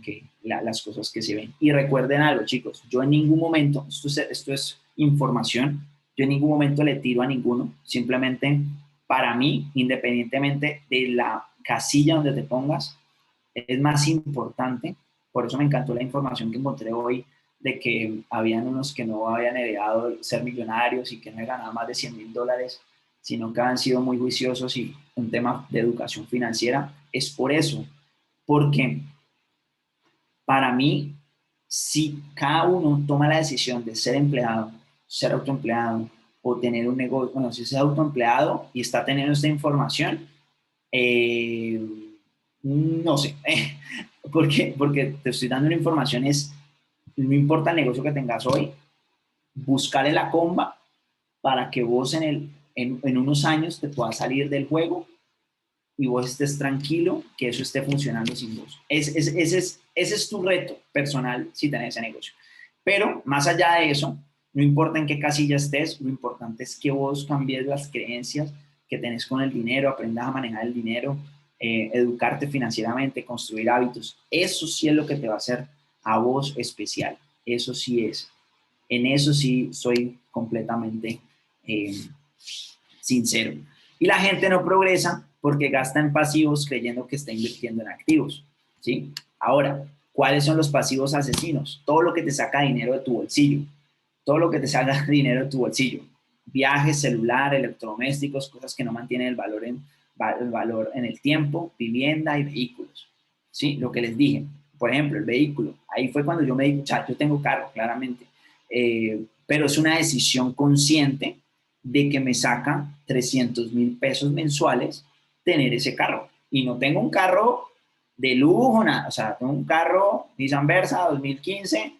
que las cosas que se ven. Y recuerden algo, chicos, yo en ningún momento, esto es información, yo en ningún momento le tiro a ninguno, simplemente para mí, independientemente de la casilla donde te pongas, es más importante, por eso me encantó la información que encontré hoy, de que habían unos que no habían heredado ser millonarios y que no ganaban más de $100,000, sino que han sido muy juiciosos y un tema de educación financiera. Es por eso, porque para mí si cada uno toma la decisión de ser empleado, ser autoempleado o tener un negocio, bueno, si es autoempleado y está teniendo esta información, no sé, porque te estoy dando una información, no importa el negocio que tengas hoy, buscarle la comba para que vos en unos años te puedas salir del juego y vos estés tranquilo que eso esté funcionando sin vos. Ese es tu reto personal si tenés ese negocio. Pero más allá de eso, no importa en qué casilla estés, lo importante es que vos cambies las creencias que tenés con el dinero, aprendas a manejar el dinero, educarte financieramente, construir hábitos. Eso sí es lo que te va a hacer a vos especial. Eso sí es. En eso sí soy completamente sincero. Y la gente no progresa porque gasta en pasivos creyendo que está invirtiendo en activos, ¿sí? Ahora, ¿cuáles son los pasivos asesinos? Todo lo que te saca dinero de tu bolsillo. Todo lo que te saca dinero de tu bolsillo. Viajes, celular, electrodomésticos, cosas que no mantienen el valor en el tiempo, vivienda y vehículos, ¿sí? Lo que les dije. Por ejemplo, el vehículo. Ahí fue cuando yo me di, yo tengo carro, claramente. Pero es una decisión consciente de que me saca 300,000 pesos mensuales tener ese carro. Y no tengo un carro de lujo, nada. O sea, tengo un carro Nissan Versa 2015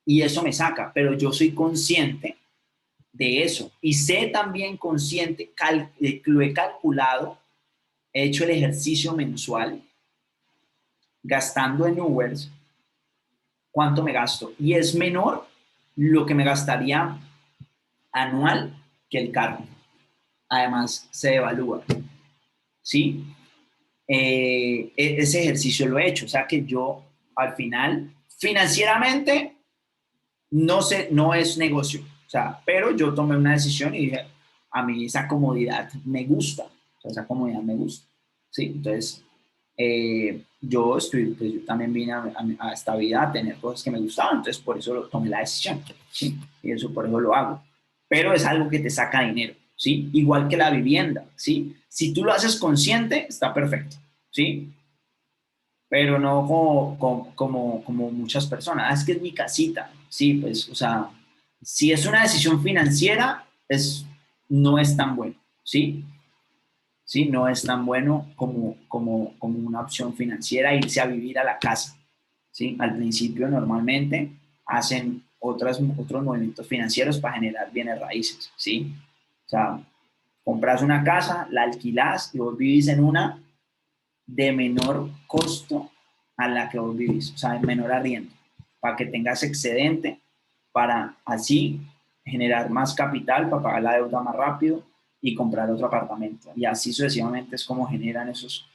y eso me saca. Pero yo soy consciente de eso. Y sé también consciente, lo he calculado, he hecho el ejercicio mensual, gastando en Ubers, cuánto me gasto. Y es menor lo que me gastaría anual que el carro. Además, se evalúa, ¿sí? Ese ejercicio lo he hecho. O sea que yo, al final, financieramente, no es negocio. O sea, pero yo tomé una decisión y dije, a mí esa comodidad me gusta. O sea, esa comodidad me gusta, ¿sí? Entonces, pues yo también vine a esta vida a tener cosas que me gustaban. Entonces, por eso tomé la decisión, ¿sí? Y eso por eso lo hago. Pero es algo que te saca dinero, ¿sí? Igual que la vivienda, ¿sí? Si tú lo haces consciente, está perfecto, ¿sí? Pero no como muchas personas. Ah, es que es mi casita, sí, pues, o sea, si es una decisión financiera, no es tan bueno, ¿sí? Sí, no es tan bueno como una opción financiera irse a vivir a la casa, ¿sí? Al principio normalmente hacen otros movimientos financieros para generar bienes raíces, ¿sí? O sea, compras una casa, la alquilás y vos vivís en una de menor costo a la que vos vivís, o sea, en menor arriendo, para que tengas excedente, para así generar más capital, para pagar la deuda más rápido y comprar otro apartamento. Y así sucesivamente es como generan esos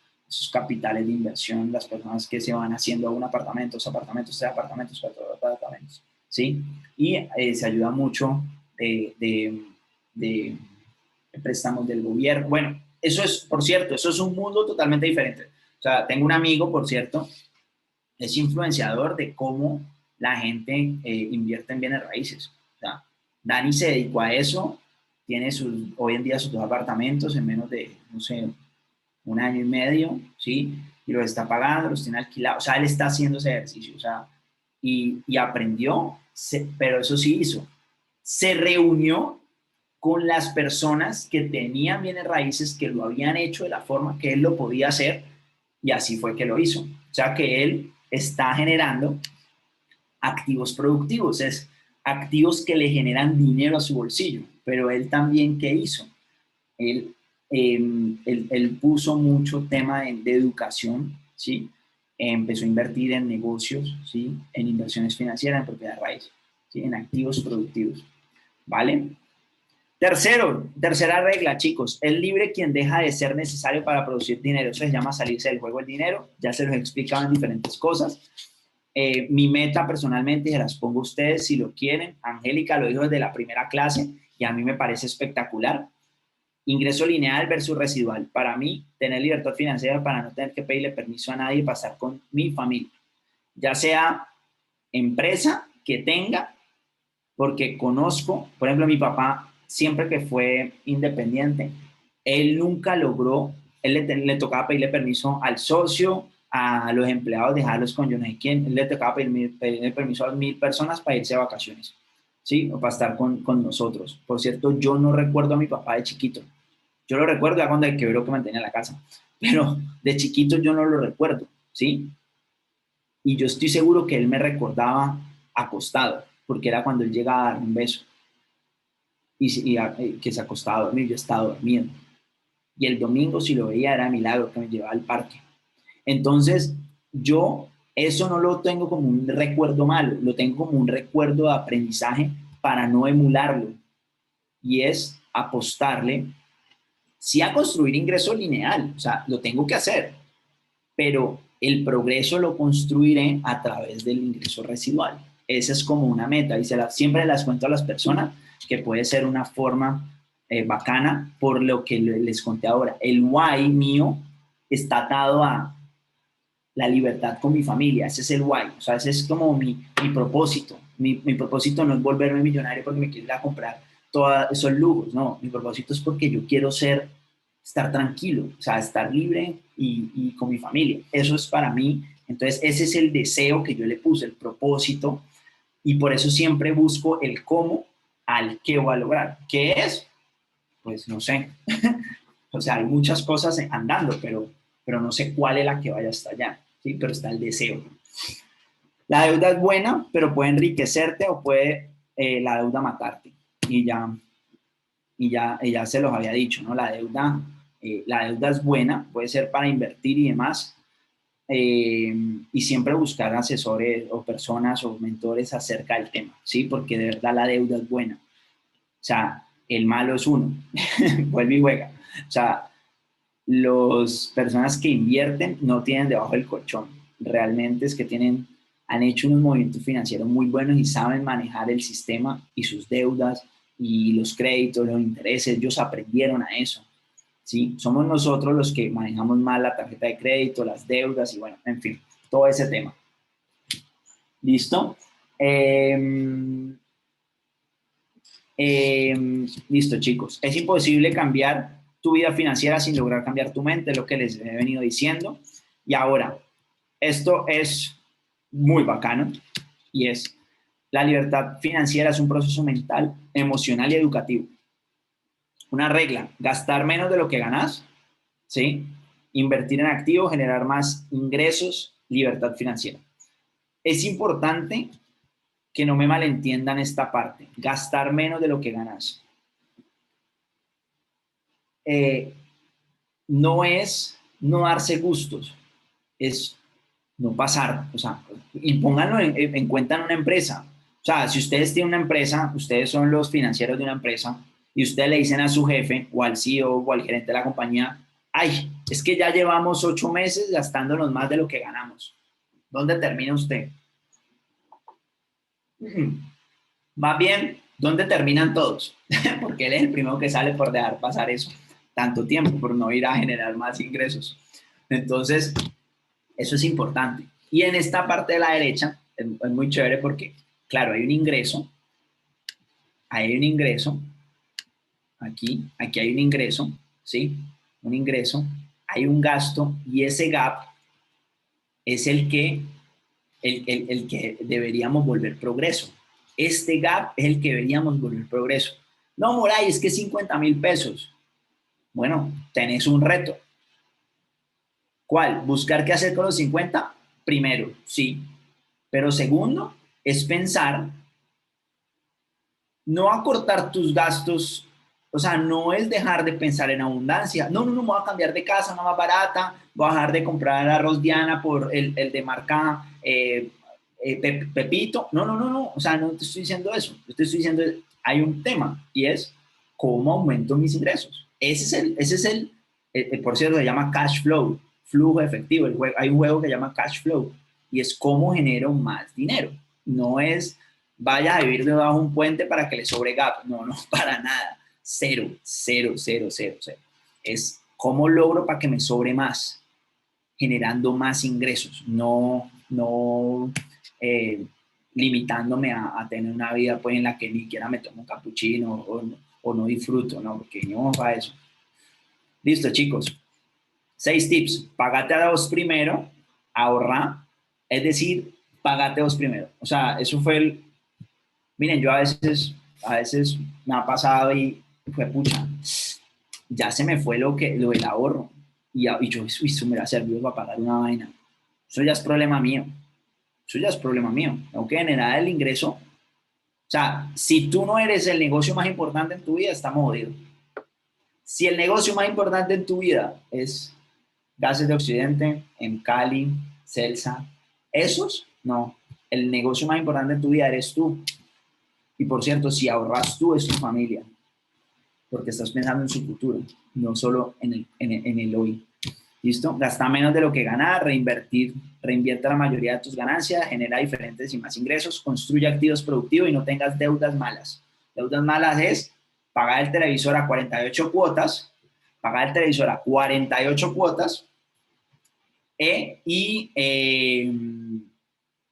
capitales de inversión las personas que se van haciendo un apartamento, dos apartamentos, tres apartamentos, cuatro apartamentos, ¿sí? Y se ayuda mucho de préstamos del gobierno. Bueno, eso es, por cierto, eso es un mundo totalmente diferente. O sea, tengo un amigo, por cierto, es influenciador de cómo la gente invierte en bienes raíces. O sea, Dani se dedicó a eso, tiene hoy en día sus 2 apartamentos en menos de, no sé, 1 año y medio, ¿sí? Y los está pagando, los tiene alquilados. O sea, él está haciendo ese ejercicio, o sea, y aprendió, pero eso sí hizo. Se reunió con las personas que tenían bienes raíces, que lo habían hecho de la forma que él lo podía hacer, y así fue que lo hizo. O sea que él está generando activos productivos, es activos que le generan dinero a su bolsillo, pero él también, ¿qué hizo? Él puso mucho tema de educación, ¿sí? Empezó a invertir en negocios, ¿sí? En inversiones financieras, en propiedad raíz, ¿sí? En activos productivos, ¿vale? Tercera regla, chicos, es libre quien deja de ser necesario para producir dinero. Eso se llama salirse del juego del dinero. Ya se los he explicado en diferentes cosas. Mi meta personalmente, se las pongo a ustedes si lo quieren. Angélica lo dijo desde la primera clase y a mí me parece espectacular. Ingreso lineal versus residual. Para mí, tener libertad financiera para no tener que pedirle permiso a nadie y pasar con mi familia. Ya sea empresa que tenga, porque conozco, por ejemplo, mi papá, siempre que fue independiente, él nunca logró, él le tocaba pedirle permiso al socio, a los empleados dejarlos con yo no sé quién, le tocaba pedir permiso a 1000 personas para irse de vacaciones, ¿sí? O para estar con nosotros. Por cierto, yo no recuerdo a mi papá de chiquito. Yo lo recuerdo ya cuando el quebró que mantenía la casa, pero de chiquito yo no lo recuerdo, ¿sí? Y yo estoy seguro que él me recordaba acostado, porque era cuando él llegaba a darme un beso y que se acostaba a dormir, yo estaba dormido. Y el domingo, si lo veía, era milagro que me llevaba al parque. Entonces, yo eso no lo tengo como un recuerdo malo, lo tengo como un recuerdo de aprendizaje para no emularlo. Y es apostarle, sí a construir ingreso lineal, o sea, lo tengo que hacer, pero el progreso lo construiré a través del ingreso residual. Esa es como una meta y siempre las cuento a las personas que puede ser una forma bacana por lo que les conté ahora. El why mío está atado a la libertad con mi familia, ese es el why, o sea, ese es como mi propósito. Mi propósito no es volverme millonario porque me quiero ir a comprar todos esos lujos, no, mi propósito es porque yo quiero estar tranquilo, o sea, estar libre y con mi familia. Eso es para mí. Entonces, ese es el deseo que yo le puse, el propósito, y por eso siempre busco el cómo al qué voy a lograr. ¿Qué es? Pues no sé. O sea, hay muchas cosas andando, pero no sé cuál es la que vaya hasta allá, ¿sí? Pero está el deseo. La deuda es buena, pero puede enriquecerte o puede la deuda matarte. Y ya se los había dicho, ¿no? La deuda es buena, puede ser para invertir y demás, y siempre buscar asesores o personas o mentores acerca del tema, ¿sí? Porque de verdad la deuda es buena. O sea, el malo es uno, vuelve y juega. O sea, las personas que invierten no tienen debajo del colchón. Realmente es que han hecho unos movimientos financieros muy buenos y saben manejar el sistema y sus deudas y los créditos, los intereses. Ellos aprendieron a eso, ¿sí? Somos nosotros los que manejamos mal la tarjeta de crédito, las deudas y bueno, en fin, todo ese tema. ¿Listo? Listo, chicos. Es imposible cambiar tu vida financiera sin lograr cambiar tu mente, es lo que les he venido diciendo. Y ahora, esto es muy bacano y es la libertad financiera es un proceso mental, emocional y educativo. Una regla, gastar menos de lo que ganas, ¿sí? Invertir en activos, generar más ingresos, libertad financiera. Es importante que no me malentiendan esta parte, gastar menos de lo que ganas. No es no darse gustos, es no pasar, o sea, y pónganlo en cuenta en una empresa. O sea, si ustedes tienen una empresa, ustedes son los financieros de una empresa, y ustedes le dicen a su jefe, o al CEO, o al gerente de la compañía, ay, es que ya llevamos 8 meses gastándonos más de lo que ganamos. ¿Dónde termina usted? Más bien, ¿dónde terminan todos? Porque él es el primero que sale por dejar pasar eso tanto tiempo, por no ir a generar más ingresos. Entonces, eso es importante. Y en esta parte de la derecha es muy chévere porque, claro, hay un ingreso, aquí hay un ingreso, ¿sí? Un ingreso, hay un gasto y ese gap es el que deberíamos volver progreso. Este gap es el que deberíamos volver progreso. No, Moray, es que 50,000 pesos. Bueno, tenés un reto. ¿Cuál? ¿Buscar qué hacer con los 50? Primero, sí. Pero segundo, es pensar, no acortar tus gastos, o sea, no es dejar de pensar en abundancia. No, me voy a cambiar de casa, una más barata, voy a dejar de comprar el arroz Diana por el de marca Pepito. No, o sea, no te estoy diciendo eso. Yo te estoy diciendo, hay un tema y es cómo aumento mis ingresos. Ese es por cierto, se llama cash flow, flujo efectivo. Hay un juego que se llama cash flow y es cómo genero más dinero. No es vaya a vivir debajo de un puente para que le sobre gap. No, para nada. Cero. Es cómo logro para que me sobre más, generando más ingresos, no limitándome a tener una vida pues, en la que ni siquiera me tomo un capuchino o no disfruto, ¿no? Porque no para eso. Listo, chicos. 6 tips. Págate a vos primero, ahorrar, es decir, pagate vos primero. O sea, eso fue el... Miren, yo a veces me ha pasado y fue pucha, ya se me fue lo del ahorro. Y yo, uy, eso me va a servir para pagar una vaina. Eso ya es problema mío. Eso ya es problema mío. Tengo que generar el ingreso. O sea, si tú no eres el negocio más importante en tu vida, estamos jodidos. Si el negocio más importante en tu vida es Gases de Occidente, en Cali, Celsa, esos, no. El negocio más importante en tu vida eres tú. Y por cierto, si ahorras tú, es tu familia. Porque estás pensando en su futuro, no solo en el hoy. ¿Listo? Gasta menos de lo que ganas, reinvierte la mayoría de tus ganancias, genera diferentes y más ingresos, construye activos productivos y no tengas deudas malas. Deudas malas es pagar el televisor a 48 cuotas, pagar el televisor a 48 cuotas y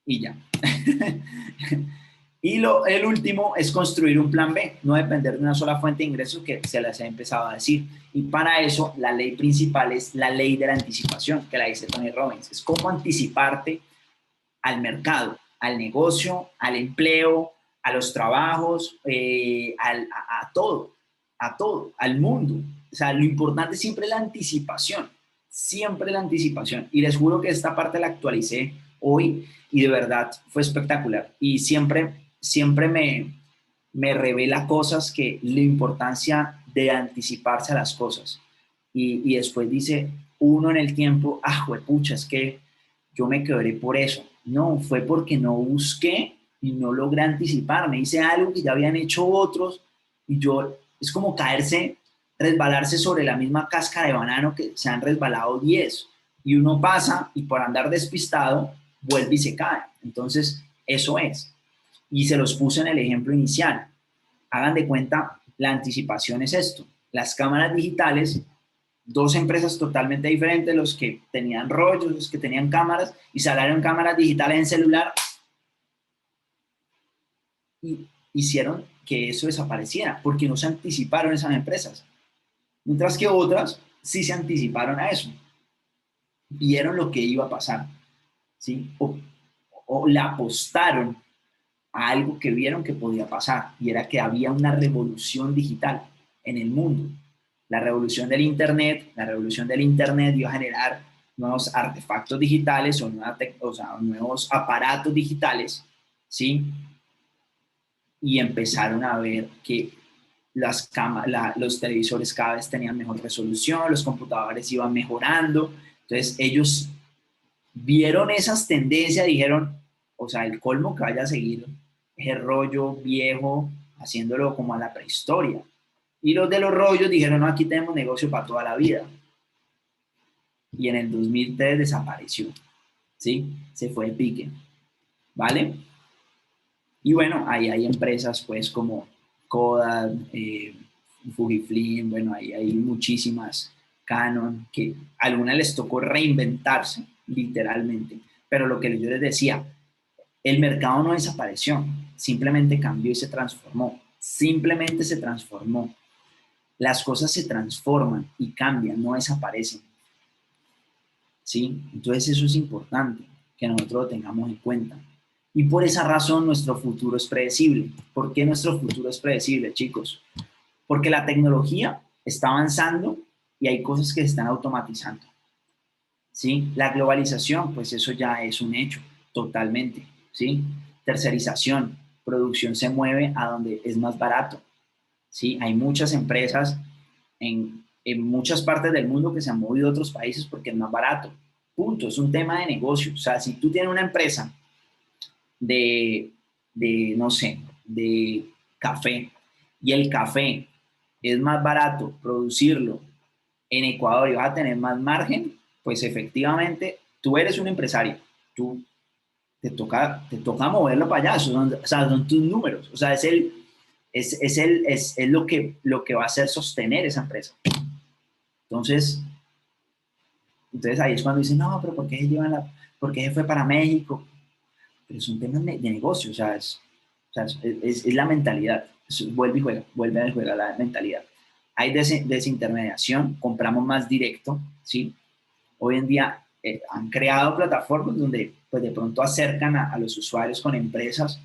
ya. Y el último es construir un plan B, no depender de una sola fuente de ingresos que se les he empezado a decir. Y para eso, la ley principal es la ley de la anticipación, que la dice Tony Robbins. Es cómo anticiparte al mercado, al negocio, al empleo, a los trabajos, a todo, al mundo. O sea, lo importante siempre es la anticipación, siempre la anticipación. Y les juro que esta parte la actualicé hoy y de verdad fue espectacular. Y siempre me revela cosas que la importancia de anticiparse a las cosas. Y después dice uno en el tiempo, juepucha, es que yo me quebré por eso. No, fue porque no busqué y no logré anticiparme. Hice algo que ya habían hecho otros y yo, es como resbalarse sobre la misma cáscara de banano que se han resbalado 10 y uno pasa y por andar despistado vuelve y se cae. Entonces, eso es. Y se los puse en el ejemplo inicial. Hagan de cuenta, la anticipación es esto. Las cámaras digitales, dos empresas totalmente diferentes, los que tenían rollos, los que tenían cámaras, y salieron cámaras digitales en celular y hicieron que eso desapareciera, porque no se anticiparon esas empresas. Mientras que otras sí se anticiparon a eso. Vieron lo que iba a pasar, ¿sí? O le apostaron a algo que vieron que podía pasar, y era que había una revolución digital en el mundo. La revolución del Internet iba a generar nuevos artefactos digitales o nuevos aparatos digitales, ¿sí? Y empezaron a ver que los televisores cada vez tenían mejor resolución, los computadores iban mejorando. Entonces ellos vieron esas tendencias, dijeron, o sea, el colmo que vaya a seguir ese rollo viejo, haciéndolo como a la prehistoria. Y los de los rollos dijeron, no, aquí tenemos negocio para toda la vida. Y en el 2003 desapareció, ¿sí? Se fue el pique, ¿vale? Y bueno, ahí hay empresas pues como Kodak, Fujifilm, bueno, ahí hay muchísimas, Canon, que a algunas les tocó reinventarse, literalmente. Pero lo que yo les decía, el mercado no desapareció, simplemente cambió y se transformó. Simplemente se transformó. Las cosas se transforman y cambian, no desaparecen. ¿Sí? Entonces eso es importante, que nosotros lo tengamos en cuenta. Y por esa razón nuestro futuro es predecible. ¿Por qué nuestro futuro es predecible, chicos? Porque la tecnología está avanzando y hay cosas que se están automatizando. ¿Sí? La globalización, pues eso ya es un hecho, totalmente. ¿Sí? Tercerización, producción se mueve a donde es más barato. ¿Sí? Hay muchas empresas en muchas partes del mundo que se han movido a otros países porque es más barato. Punto, es un tema de negocio. O sea, si tú tienes una empresa no sé, de café, y el café es más barato producirlo en Ecuador y vas a tener más margen, pues efectivamente tú eres un empresario, tú te toca moverlo para allá, son tus números, o sea, es lo que va a hacer sostener esa empresa. Entonces ahí es cuando dicen, no, pero ¿por qué se fue para México? Pero es un tema de negocio, o sea, es la mentalidad. Vuelve a jugar la mentalidad. Hay desintermediación, compramos más directo, ¿sí? Hoy en día han creado plataformas donde pues de pronto acercan a los usuarios con empresas,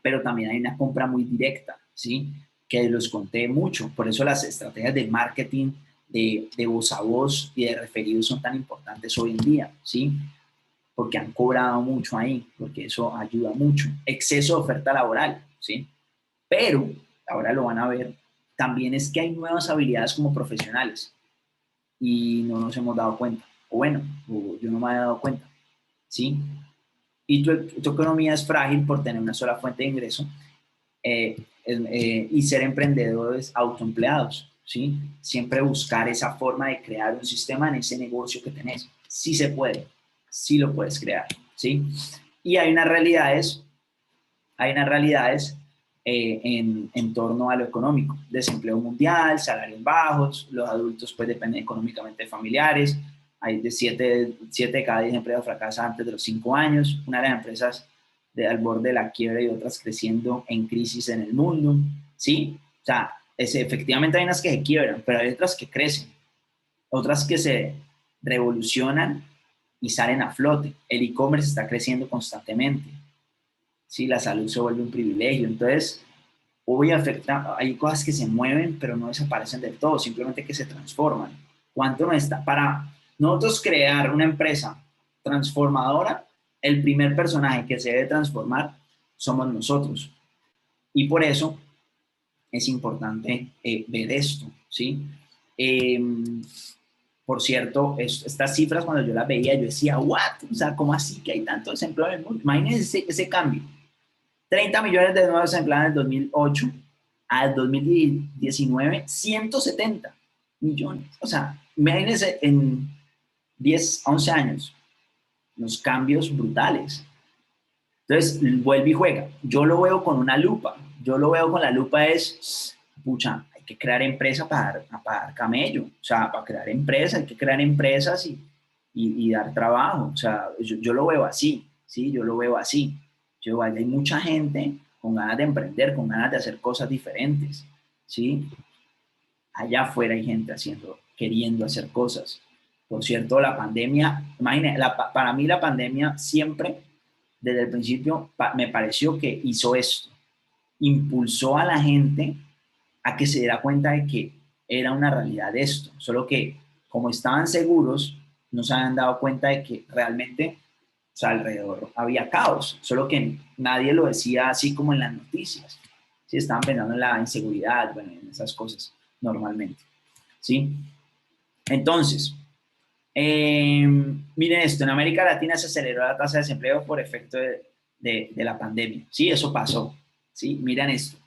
pero también hay una compra muy directa, ¿sí? Que los conté mucho, por eso las estrategias de marketing, de voz a voz y de referidos son tan importantes hoy en día, ¿sí? Porque han cobrado mucho ahí, porque eso ayuda mucho. Exceso de oferta laboral, ¿sí? Pero, ahora lo van a ver, también es que hay nuevas habilidades como profesionales y no nos hemos dado cuenta. O bueno, yo no me he dado cuenta, ¿sí? Y tu economía es frágil por tener una sola fuente de ingreso y ser emprendedores autoempleados, ¿sí? Siempre buscar esa forma de crear un sistema en ese negocio que tenés. Sí se puede, sí lo puedes crear, ¿sí? Y hay unas realidades en torno a lo económico, desempleo mundial, salarios bajos, los adultos pues dependen económicamente de familiares, hay de 7 de cada 10 empleados fracasan antes de los 5 años, una de las empresas al borde de la quiebra y otras creciendo en crisis en el mundo, ¿sí? O sea, efectivamente hay unas que se quiebran, pero hay otras que crecen, otras que se revolucionan y salen a flote. El e-commerce está creciendo constantemente, ¿sí? La salud se vuelve un privilegio, entonces hoy hay cosas que se mueven, pero no desaparecen del todo, simplemente que se transforman. ¿Cuánto no está? Para nosotros crear una empresa transformadora, el primer personaje que se debe transformar somos nosotros. Y por eso es importante ver esto, ¿sí? Eh, por cierto, estas cifras cuando yo las veía, yo decía, ¿what? O sea, ¿cómo así que hay tanto desempleo en el mundo? Imagínense ese cambio. 30 millones de nuevos empleados en el 2008 al 2019, 170 millones. O sea, imagínense en 10, 11 años, los cambios brutales. Entonces, vuelve y juega. Yo lo veo con una lupa. Yo lo veo con la lupa es, pucha, hay que crear empresas para dar camello. O sea, para crear empresas, hay que crear empresas y dar trabajo. O sea, yo lo veo así, ¿sí? Yo lo veo así. Hay mucha gente con ganas de emprender, con ganas de hacer cosas diferentes, ¿sí? Allá afuera hay gente queriendo hacer cosas. Por cierto, la pandemia, imagínense, para mí la pandemia siempre, desde el principio, me pareció que hizo esto. Impulsó a la gente a que se diera cuenta de que era una realidad esto. Solo que, como estaban seguros, no se habían dado cuenta de que realmente, o sea, alrededor había caos, solo que nadie lo decía así como en las noticias. Sí, estaban pensando en la inseguridad, bueno, en esas cosas normalmente. ¿Sí? Entonces, miren esto, en América Latina se aceleró la tasa de desempleo por efecto de la pandemia. Sí, eso pasó. ¿Sí? Miren esto,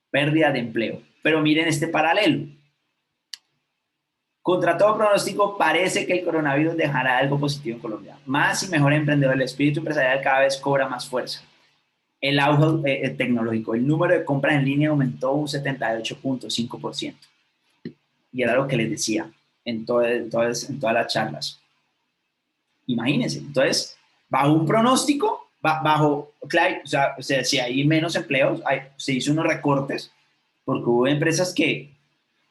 pérdida de empleo. Pero miren este paralelo. Contra todo pronóstico, parece que el coronavirus dejará algo positivo en Colombia. Más y mejor emprendedor, el espíritu empresarial cada vez cobra más fuerza. El auge tecnológico, el número de compras en línea aumentó un 78.5%. Y era lo que les decía en todas las charlas. Imagínense, entonces, bajo un pronóstico, claro, o sea, si hay menos empleos, se hizo unos recortes, porque hubo empresas que,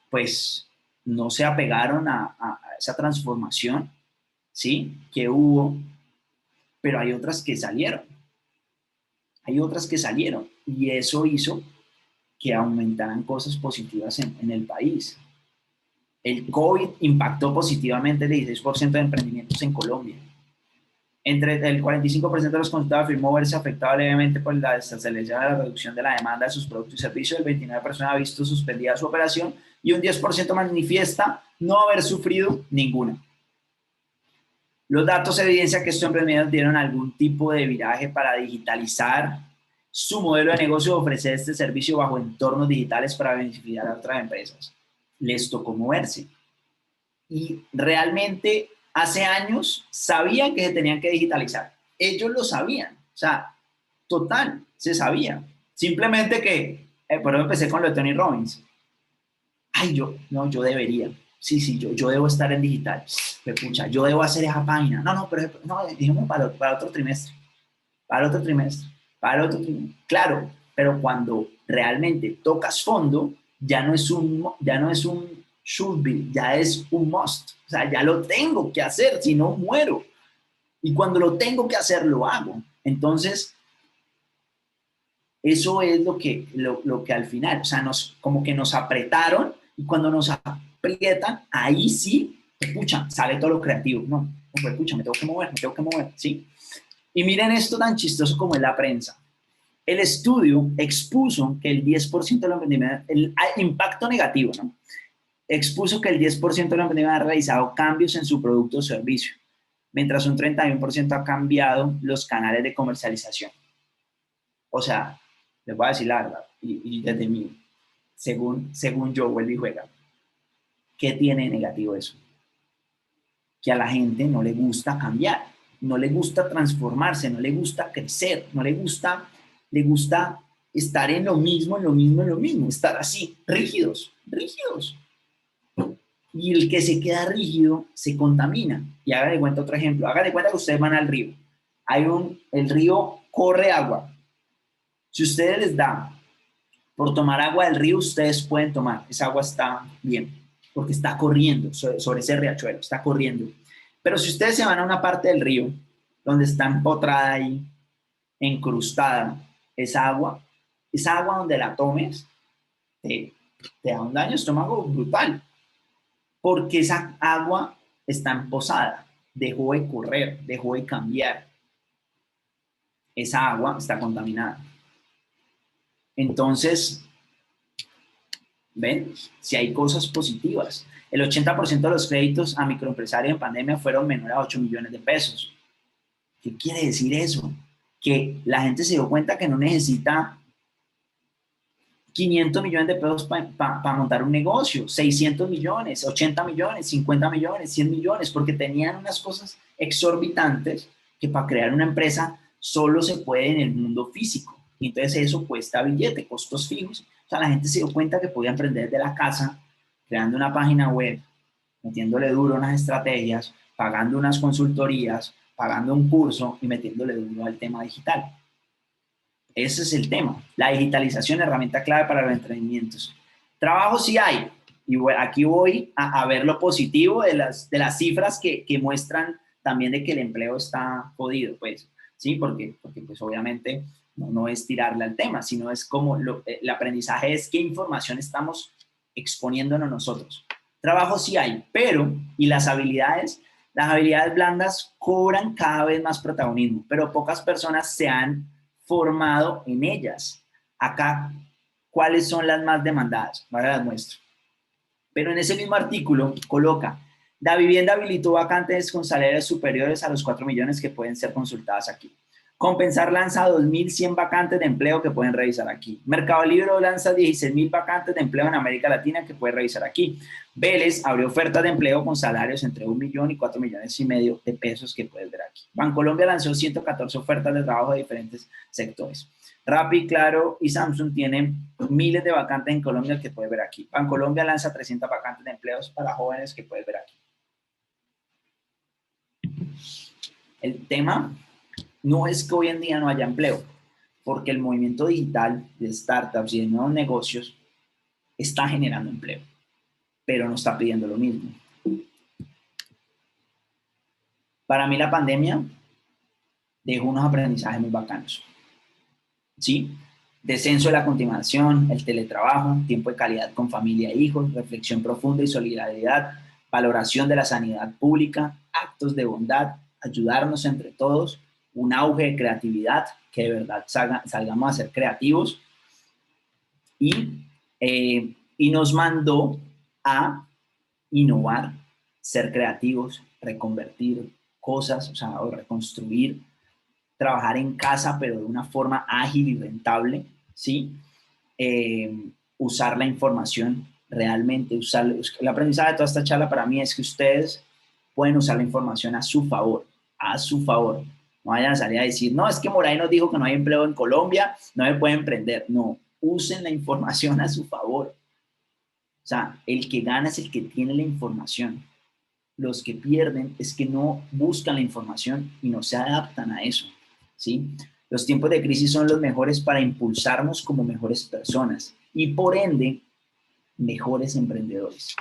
pues, no se apegaron a esa transformación, ¿sí? Que hubo, pero hay otras que salieron. Hay otras que salieron y eso hizo que aumentaran cosas positivas en el país. El COVID impactó positivamente el 16% de emprendimientos en Colombia. Entre el 45% de los consultados afirmó verse afectado levemente por la desaceleración de la reducción de la demanda de sus productos y servicios. El 29% ha visto suspendida su operación y un 10% manifiesta no haber sufrido ninguna. Los datos evidencian que estos emprendimientos dieron algún tipo de viraje para digitalizar su modelo de negocio y ofrecer este servicio bajo entornos digitales para beneficiar a otras empresas. Les tocó moverse. Y realmente hace años sabían que se tenían que digitalizar. Ellos lo sabían. O sea, total, se sabía. Simplemente que, por ejemplo, empecé con lo de Tony Robbins. Ay, yo debería. Sí, yo debo estar en digital. Pero, pucha, yo debo hacer esa página. No, dijimos para otro trimestre. Para otro trimestre. Claro, pero cuando realmente tocas fondo, ya no es un should be, ya es un must. O sea, ya lo tengo que hacer, si no muero. Y cuando lo tengo que hacer, lo hago. Entonces, eso es lo que al final, o sea, como que nos apretaron, y cuando nos aprietan, ahí sí, escucha, sale todo lo creativo. No, escucha, me tengo que mover, ¿sí? Y miren esto tan chistoso como es la prensa. El estudio expuso que el 10% de los emprendimientos, el impacto negativo, ¿no? Expuso que el 10% de los emprendimientos ha realizado cambios en su producto o servicio, mientras un 31% ha cambiado los canales de comercialización. O sea, les voy a decir la verdad, y desde mí, según yo, vuelvo y juega, ¿qué tiene negativo eso? Que a la gente no le gusta cambiar, no le gusta transformarse, no le gusta crecer, no le gusta estar en lo mismo, estar así, rígidos. Y el que se queda rígido se contamina. Y haga de cuenta otro ejemplo, haga de cuenta que ustedes van al río. El río corre agua. Si ustedes les da por tomar agua del río, ustedes pueden tomar. Esa agua está bien, porque está corriendo sobre ese riachuelo, está corriendo. Pero si ustedes se van a una parte del río donde está empotrada ahí, encrustada, esa agua donde la tomes, te da un daño estómago brutal, porque esa agua está emposada, dejó de correr, dejó de cambiar. Esa agua está contaminada. Entonces, ¿ven? Si hay cosas positivas. El 80% de los créditos a microempresarios en pandemia fueron menores a 8 millones de pesos. ¿Qué quiere decir eso? Que la gente se dio cuenta que no necesita 500 millones de pesos para montar un negocio, 600 millones, 80 millones, 50 millones, 100 millones, porque tenían unas cosas exorbitantes que para crear una empresa solo se puede en el mundo físico. Y entonces eso cuesta billete, costos fijos. O sea, la gente se dio cuenta que podía emprender de la casa, creando una página web, metiéndole duro unas estrategias, pagando unas consultorías, pagando un curso y metiéndole duro al tema digital. Ese es el tema. La digitalización, herramienta clave para los emprendimientos. Trabajo sí hay. Y aquí voy a ver lo positivo de las cifras que muestran también de que el empleo está jodido, pues, ¿sí? Porque pues obviamente no es tirarle al tema, sino es como el aprendizaje es qué información estamos exponiéndonos nosotros. Trabajo sí hay, pero, y las habilidades blandas cobran cada vez más protagonismo, pero pocas personas se han formado en ellas. Acá, ¿cuáles son las más demandadas? Ahora las muestro. Pero en ese mismo artículo coloca, la vivienda habilitó vacantes con salarios superiores a los 4 millones que pueden ser consultadas aquí. Compensar lanza 2.100 vacantes de empleo que pueden revisar aquí. Mercado Libre lanza 16.000 vacantes de empleo en América Latina que pueden revisar aquí. Vélez abrió ofertas de empleo con salarios entre 1 millón y 4 millones y medio de pesos que puedes ver aquí. Bancolombia lanzó 114 ofertas de trabajo de diferentes sectores. Rappi, Claro y Samsung tienen miles de vacantes en Colombia que puedes ver aquí. Bancolombia lanza 300 vacantes de empleos para jóvenes que puedes ver aquí. El tema no es que hoy en día no haya empleo, porque el movimiento digital de startups y de nuevos negocios está generando empleo, pero no está pidiendo lo mismo. Para mí la pandemia dejó unos aprendizajes muy bacanos. ¿Sí? Descenso de la continuación, el teletrabajo, tiempo de calidad con familia e hijos, reflexión profunda y solidaridad, valoración de la sanidad pública, actos de bondad, ayudarnos entre todos, un auge de creatividad, que de verdad salgamos a ser creativos y nos mandó a innovar, ser creativos, reconvertir cosas, o sea, o reconstruir, trabajar en casa, pero de una forma ágil y rentable, ¿sí? Usar la información realmente, el aprendizaje de toda esta charla para mí es que ustedes pueden usar la información a su favor, No vayan a salir a decir, no, es que Moray nos dijo que no hay empleo en Colombia, no me puede emprender. No, usen la información a su favor. O sea, el que gana es el que tiene la información. Los que pierden es que no buscan la información y no se adaptan a eso, ¿sí? Los tiempos de crisis son los mejores para impulsarnos como mejores personas y por ende, mejores emprendedores.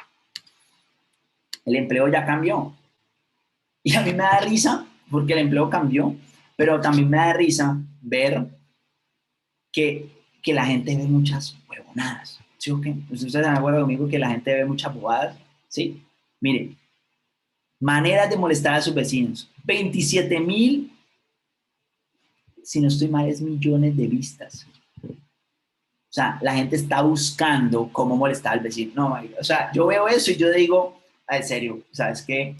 El empleo ya cambió. Y a mí me da risa porque el empleo cambió, pero también me da risa ver que la gente ve muchas huevonadas. ¿Sí o qué? ¿Ustedes están de acuerdo conmigo que la gente ve muchas bobadas? ¿Sí? Miren, maneras de molestar a sus vecinos. 27.000, si no estoy mal, es millones de vistas. O sea, la gente está buscando cómo molestar al vecino. No, marica, o sea, yo veo eso y yo digo, en serio, ¿sabes qué?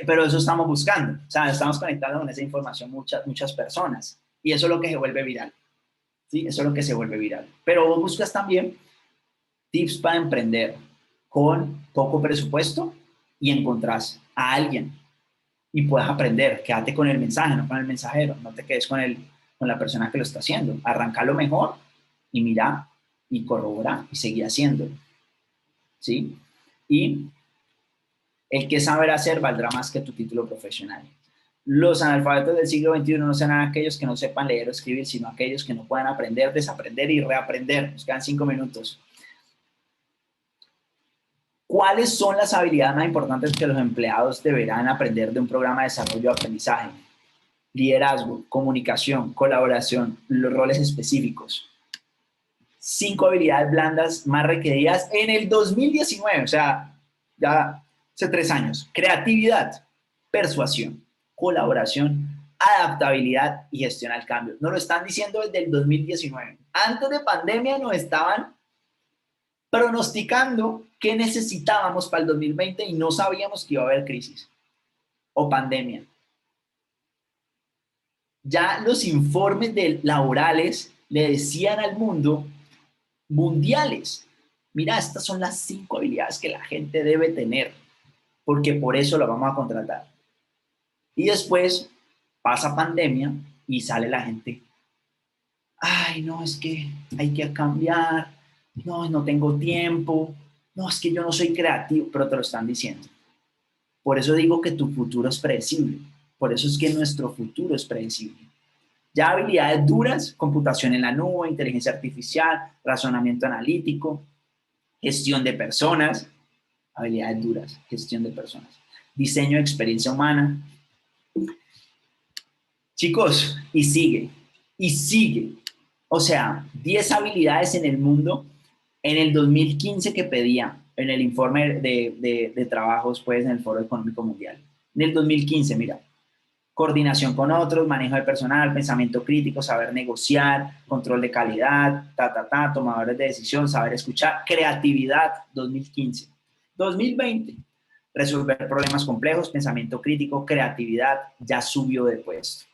Pero eso estamos buscando, o sea, estamos conectando con esa información muchas personas. Y eso es lo que se vuelve viral. ¿Sí? Eso es lo que se vuelve viral. Pero vos buscas también tips para emprender con poco presupuesto y encontrás a alguien y puedes aprender. Quédate con el mensaje, no con el mensajero. No te quedes con la persona que lo está haciendo. Arranca lo mejor y mira y corrobora y seguir haciéndolo. ¿Sí? Y el que saber hacer valdrá más que tu título profesional. Los analfabetos del siglo XXI no serán aquellos que no sepan leer o escribir, sino aquellos que no puedan aprender, desaprender y reaprender. Nos quedan 5 minutos. ¿Cuáles son las habilidades más importantes que los empleados deberán aprender de un programa de desarrollo de aprendizaje? Liderazgo, comunicación, colaboración, los roles específicos. 5 habilidades blandas más requeridas en el 2019, o sea, ya hace 3 años. Creatividad, persuasión, colaboración, adaptabilidad y gestión al cambio. Nos lo están diciendo desde el 2019. Antes de pandemia nos estaban pronosticando qué necesitábamos para el 2020 y no sabíamos que iba a haber crisis o pandemia. Ya los informes laborales le decían al mundo mundiales, mira, estas son las 5 habilidades que la gente debe tener, porque por eso la vamos a contratar. Y después pasa pandemia y sale la gente, ay, no, es que hay que cambiar, no tengo tiempo, no, es que yo no soy creativo, pero te lo están diciendo. Por eso digo que tu futuro es predecible, por eso es que nuestro futuro es predecible. Ya habilidades duras, computación en la nube, inteligencia artificial, razonamiento analítico, gestión de personas, habilidades duras, gestión de personas, diseño de experiencia humana. Chicos, y sigue. O sea, 10 habilidades en el mundo en el 2015 que pedía en el informe de trabajos, pues, en el Foro Económico Mundial. En el 2015, mira, coordinación con otros, manejo de personal, pensamiento crítico, saber negociar, control de calidad, tomadores de decisión, saber escuchar, creatividad, 2015. 2020, resolver problemas complejos, pensamiento crítico, creatividad, ya subió de puesto.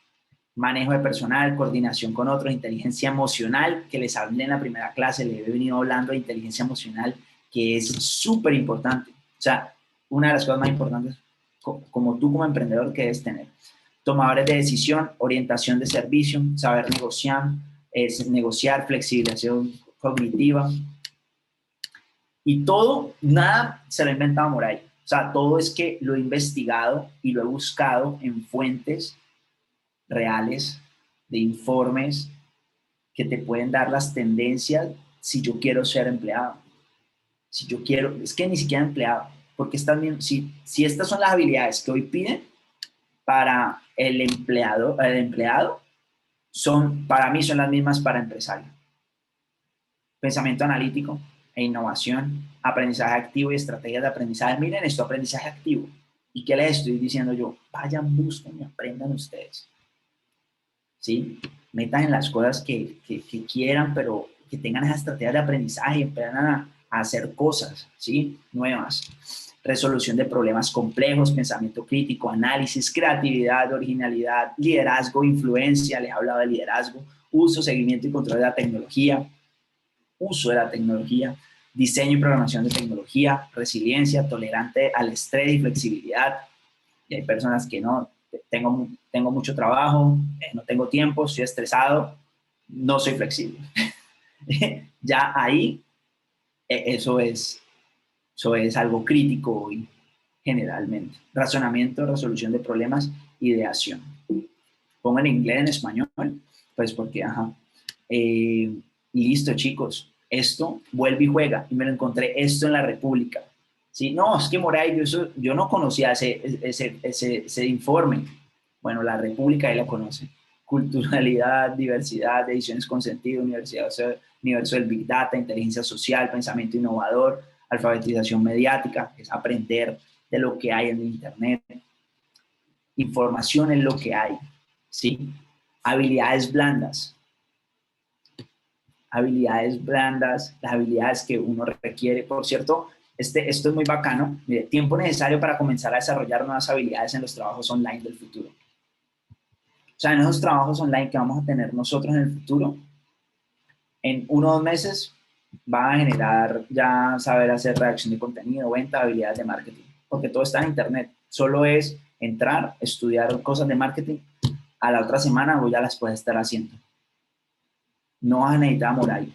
Manejo de personal, coordinación con otros, inteligencia emocional, que les hablé en la primera clase, les he venido hablando de inteligencia emocional, que es súper importante. O sea, una de las cosas más importantes como tú como emprendedor que debes tener. Tomadores de decisión, orientación de servicio, saber negociar, flexibilización cognitiva. Y todo, nada se lo ha inventado Moray. O sea, todo es que lo he investigado y lo he buscado en fuentes reales, de informes que te pueden dar las tendencias si yo quiero ser empleado. Si yo quiero, es que ni siquiera empleado, porque si estas son las habilidades que hoy piden para el empleado, para mí son las mismas para empresario. Pensamiento analítico e innovación, aprendizaje activo y estrategias de aprendizaje. Miren esto, aprendizaje activo. ¿Y qué les estoy diciendo yo? Vayan, busquen y aprendan ustedes. ¿Sí? Metan en las cosas que quieran, pero que tengan esa estrategia de aprendizaje y empiezan a hacer cosas, ¿sí? Nuevas. Resolución de problemas complejos, pensamiento crítico, análisis, creatividad, originalidad, liderazgo, influencia, les he hablado de liderazgo, uso, seguimiento y control de la tecnología, uso de la tecnología, diseño y programación de tecnología, resiliencia, tolerante al estrés y flexibilidad. Y hay personas que no, tengo mucho trabajo, no tengo tiempo, estoy estresado, no soy flexible. Ya ahí, eso es algo crítico hoy, generalmente. Razonamiento, resolución de problemas, ideación. Pongo en inglés, en español, pues porque, y listo, chicos. Esto vuelve y juega. Y me lo encontré esto en la República. Sí, no, es que Moray, yo no conocía ese informe. Bueno, la República ahí lo conoce. Culturalidad, diversidad, decisiones con sentido, universo del Big Data, inteligencia social, pensamiento innovador, alfabetización mediática, que es aprender de lo que hay en Internet. Información es lo que hay, ¿sí? Habilidades blandas. Habilidades blandas, las habilidades que uno requiere. Por cierto, esto es muy bacano. Mire, tiempo necesario para comenzar a desarrollar nuevas habilidades en los trabajos online del futuro. O sea, en esos trabajos online que vamos a tener nosotros en el futuro, en 1 o 2 meses va a generar ya saber hacer redacción de contenido, venta, habilidades de marketing, porque todo está en internet. Solo es entrar, estudiar cosas de marketing, a la otra semana vos ya las puedes estar haciendo. No vas a necesitar Moray,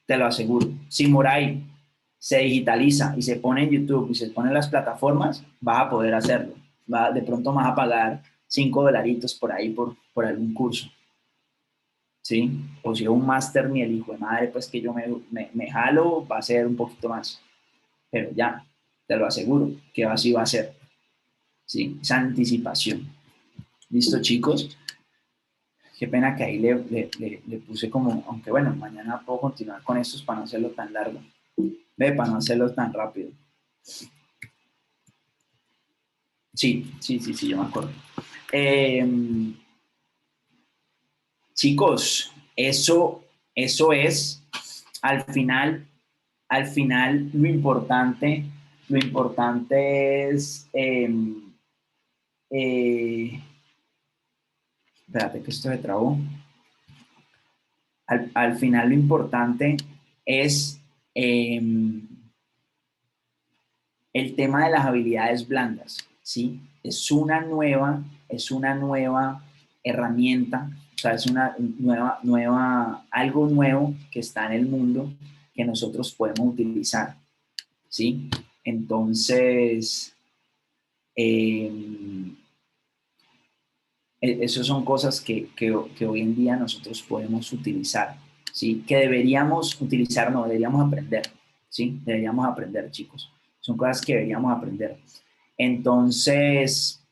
te lo aseguro. Si Moray se digitaliza y se pone en YouTube y se pone en las plataformas, vas a poder hacerlo. De pronto vas a pagar $5 por ahí por algún curso. ¿Sí? O si es un máster, ni el hijo de madre, pues que yo me jalo, va a ser un poquito más. Pero ya, te lo aseguro, que así va a ser. ¿Sí? Esa anticipación. ¿Listo, chicos? Qué pena que ahí le puse como, aunque bueno, mañana puedo continuar con estos para no hacerlo tan largo. Para no hacerlo tan rápido. Sí, yo me acuerdo. Chicos, eso es, al final lo importante es, espérate que esto se trabó. Al final lo importante es el tema de las habilidades blandas, ¿sí? Es una nueva herramienta, o sea, es una algo nuevo que está en el mundo que nosotros podemos utilizar, ¿sí? Entonces, esas son cosas que hoy en día nosotros podemos utilizar, ¿sí? Que deberíamos utilizar, no, deberíamos aprender, ¿sí? Deberíamos aprender, chicos. Son cosas que deberíamos aprender. Entonces,